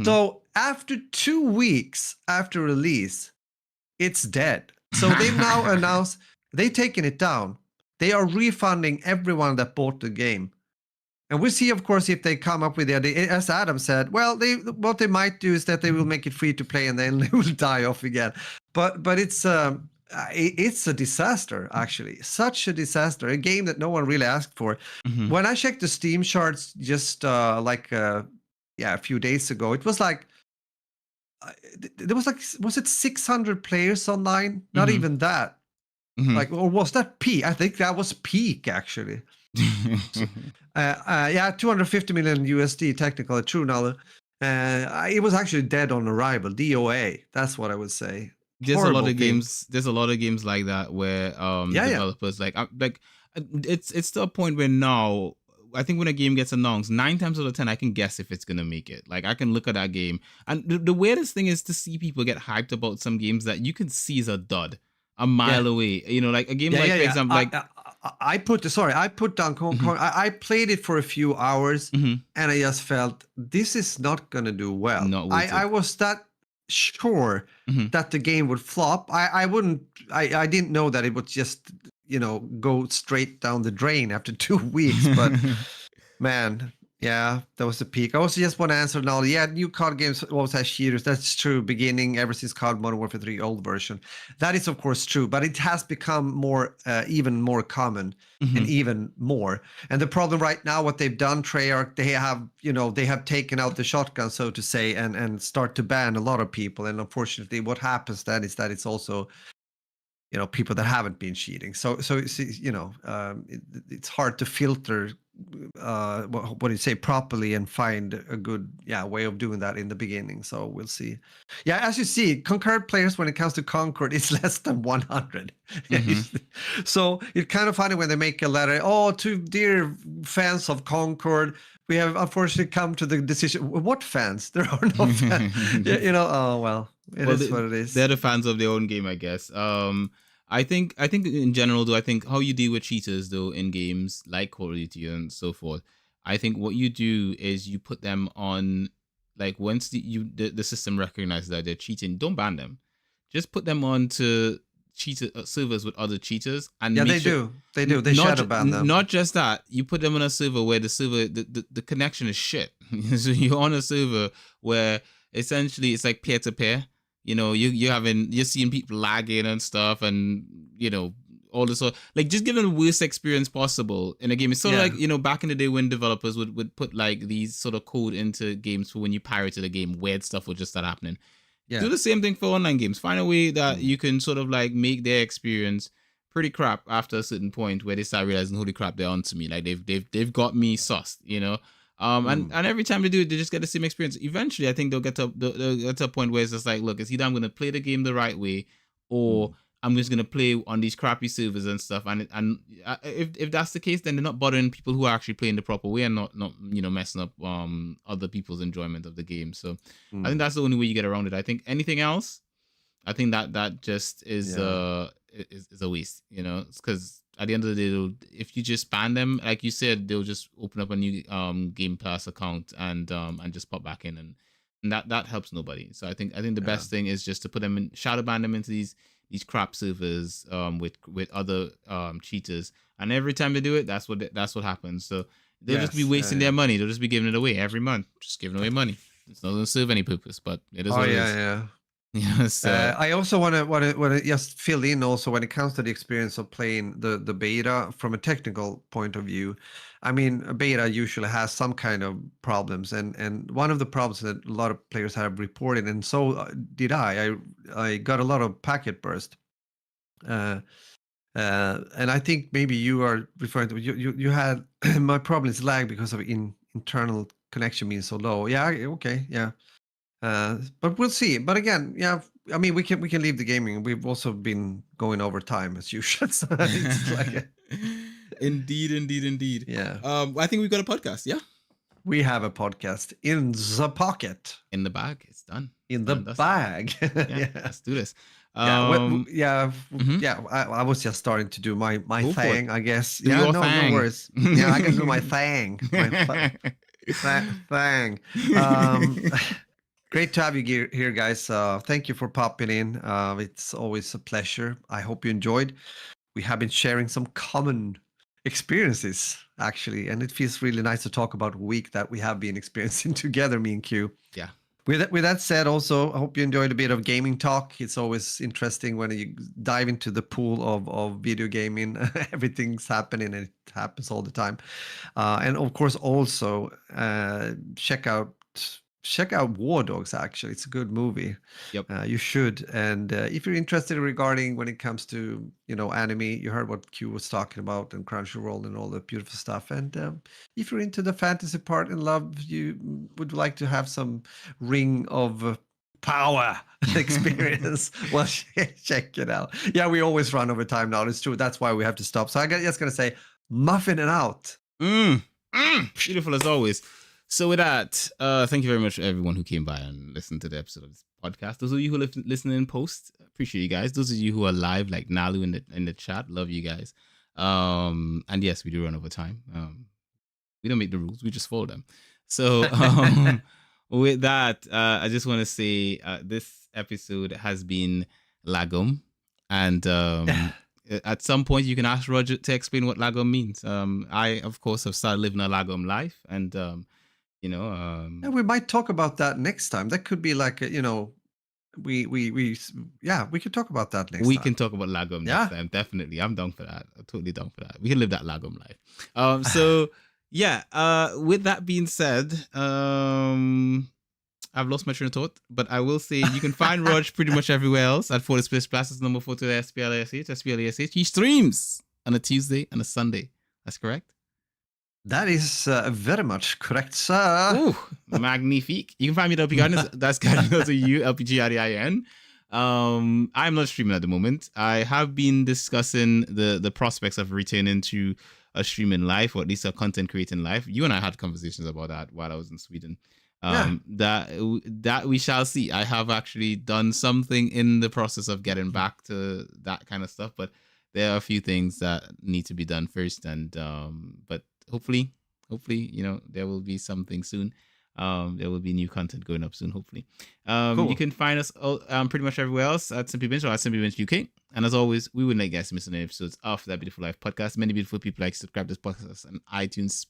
So after 2 weeks after release, it's dead. So they've now announced they've taken it down. They are refunding everyone that bought the game. And we'll see, of course, if they come up with the idea. As Adam said, well, what they might do is that they will make it free to play and then they will die off again. But it's a disaster, actually. Such a disaster. A game that no one really asked for. When I checked the Steam charts just a few days ago, it was like, was it 600 players online? Not even that. Or was that peak? I think that was peak, actually. 250 million USD, technically true now. It was actually dead on arrival. DOA. That's what I would say. There's a lot of games. There's a lot of games like that where developers it's to a point where now I think when a game gets announced, 9 times out of 10 I can guess if it's gonna make it. Like I can look at that game, and the weirdest thing is to see people get hyped about some games that you can see is a dud a mile away. Like a game for example, I put down Concord. I played it for a few hours, and I just felt this is not gonna do well. I was that sure that the game would flop. I didn't know that it would just go straight down the drain after 2 weeks. But man, Yeah, that was the peak. I also just want to answer now. Yeah, new card games always has cheaters. That's true. Beginning ever since COD Modern Warfare 3 old version. That is of course true, but it has become more, even more common and Mm-hmm. even more. And the problem right now, what they've done, Treyarch, they have, they have taken out the shotgun, so to say, and start to ban a lot of people. And unfortunately, what happens then is that it's also people that haven't been cheating. So it's, it's hard to filter what do you say, properly, and find a good way of doing that in the beginning. So we'll see. Yeah, as you see, concurrent players when it comes to Concord is less than 100. Mm-hmm. So it's kind of funny when they make a letter, oh, to dear fans of Concord, we have unfortunately come to the decision. What fans? There are no fans. Oh well, it is what it is. They're the fans of their own game, I guess. I think in general, though, I think how you deal with cheaters, though, in games like Call of Duty and so forth, I think what you do is you put them on, like, once the system recognizes that they're cheating, don't ban them. Just put them on to cheater servers with other cheaters, and Yeah, make they sure. do. They do. They shadow ban them. Not just that, you put them on a server where the connection is shit. So you're on a server where essentially it's like peer to peer. You're seeing people lagging and stuff, and all this sort, like, just give them the worst experience possible in a game. It's sort of like, back in the day when developers would put like these sort of code into games for when you pirated a game, weird stuff would just start happening. Yeah. Do the same thing for online games. Find a way that you can sort of like make their experience pretty crap after a certain point where they start realizing, holy crap, they're onto me. Like they've got me sussed, and every time they do it, they just get the same experience. Eventually, I think they'll get to a point where it's just like, look, it's either I'm going to play the game the right way, or I'm just going to play on these crappy servers and stuff. And if that's the case, then they're not bothering people who are actually playing the proper way and not messing up other people's enjoyment of the game. So I think that's the only way you get around it. I think anything else, I think that just is a waste. Because at the end of the day, if you just ban them, like you said, they'll just open up a new Game Pass account and just pop back in, and that helps nobody. So I think the best thing is just to put them in, shadow ban them into these crap servers with other cheaters, and every time they do it, that's what happens. So they'll just be wasting their money. They'll just be giving it away every month, just giving away money. It's not going to serve any purpose, but it is what it is. Yeah. Yes. I also want to just fill in also when it comes to the experience of playing the beta from a technical point of view. I mean, a beta usually has some kind of problems, and one of the problems that a lot of players have reported, and so did I got a lot of packet burst. And I think maybe you are referring to you had my problem is lag because of internal connection being so low. Yeah, okay, yeah. But we'll see. But again, I mean, we can leave the gaming. We've also been going over time as usual. So it's like Indeed. Yeah. I think we've got a podcast. Yeah. We have a podcast in the pocket. In the bag. It's done. In the bag. Yeah. Let's do this. I was just starting to do my thing, I guess. Do your thing. No worries. Yeah, I can do my thing. Thing. Great to have you here, guys. Thank you for popping in. It's always a pleasure. I hope you enjoyed. We have been sharing some common experiences, actually, and it feels really nice to talk about a week that we have been experiencing together, me and Q. Yeah. With that said, also, I hope you enjoyed a bit of gaming talk. It's always interesting when you dive into the pool of video gaming. Everything's happening, and it happens all the time. And of course, also check out War Dogs. Actually, it's a good movie. Yep. You should. And if you're interested regarding when it comes to anime, you heard what Q was talking about, and Crunchyroll and all the beautiful stuff. And if you're into the fantasy part and love, you would like to have some Ring of Power experience, well, check it out. Yeah, we always run over time now. It's true. That's why we have to stop. So I'm just gonna say, muffin it out. Beautiful as always. So with that, thank you very much to everyone who came by and listened to the episode of this podcast. Those of you who are listening in post, appreciate you guys. Those of you who are live, like Nalu in the chat, love you guys. And yes, we do run over time. We don't make the rules, we just follow them. So with that, I just want to say this episode has been Lagom, and at some point you can ask Roger to explain what lagom means. I of course have started living a lagom life, and Yeah, we might talk about that next time. That could be like we could talk about that next we time. can talk about lagom next Yeah. time. Definitely, I'm down for that. I'm totally down for that. We can live that lagom life. So yeah. With that being said, I've lost my train of thought, but I will say you can find Rog pretty much everywhere else at 40 Splish Blast. It's number 4 to the SPLASH. He streams on a Tuesday and a Sunday. That's correct. That is very much correct, sir. Ooh, magnifique. You can find me at LP Gardens. That's Gardens to you, LPGRDIN. I'm not streaming at the moment. I have been discussing the prospects of returning to a streaming life, or at least a content creating life. You and I had conversations about that while I was in Sweden. That we shall see. I have actually done something in the process of getting back to that kind of stuff, but there are a few things that need to be done first, and but hopefully there will be something soon. There will be new content going up soon, hopefully. Cool. You can find us pretty much everywhere else at Simply Binge or at Simply Binge UK. And as always, we wouldn't let you guys miss any episodes of That Beautiful Life podcast. Many beautiful people like to subscribe to this podcast on iTunes,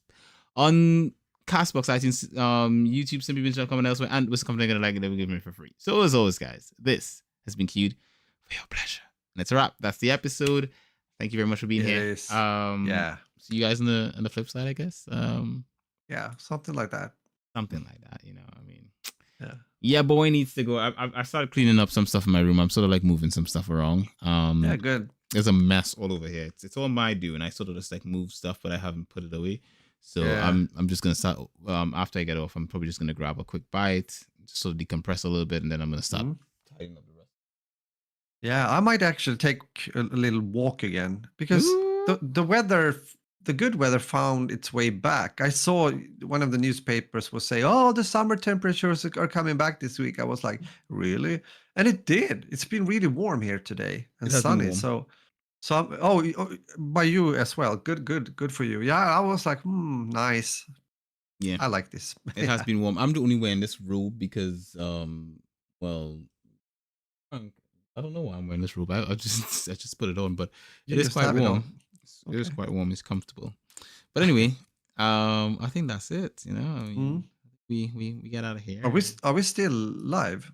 on Castbox, iTunes, YouTube, simplybinge.com, and elsewhere. And with something gonna like it, they will give me for free. So as always, guys, this has been queued for your pleasure. And it's a wrap. That's the episode. Thank you very much for being here. Yeah. See you guys on the flip side, I guess. Yeah, something like that. Something like that, I mean. Yeah, boy needs to go. I started cleaning up some stuff in my room. I'm sort of like moving some stuff around. Yeah, good. There's a mess all over here. It's all my doing. I sort of just like move stuff, but I haven't put it away. So Yeah. I'm just gonna start. After I get off, I'm probably just gonna grab a quick bite, just sort of decompress a little bit, and then I'm gonna start tidying up the rest. Yeah, I might actually take a little walk again because the weather, the good weather found its way back. I saw one of the newspapers was saying, "Oh, the summer temperatures are coming back this week." I was like, "Really?" And it did. It's been really warm here today and It has been sunny. warm. So by you as well. Good for you. Yeah, I was like, nice. Yeah, I like this. it has been warm. I'm the only wearing this robe because well, I don't know why I'm wearing this robe. I just put it on, but You it is just quite have it warm. on. It is quite warm. It's comfortable. But anyway, I think that's it. I mean, we get out of here. Are we still live?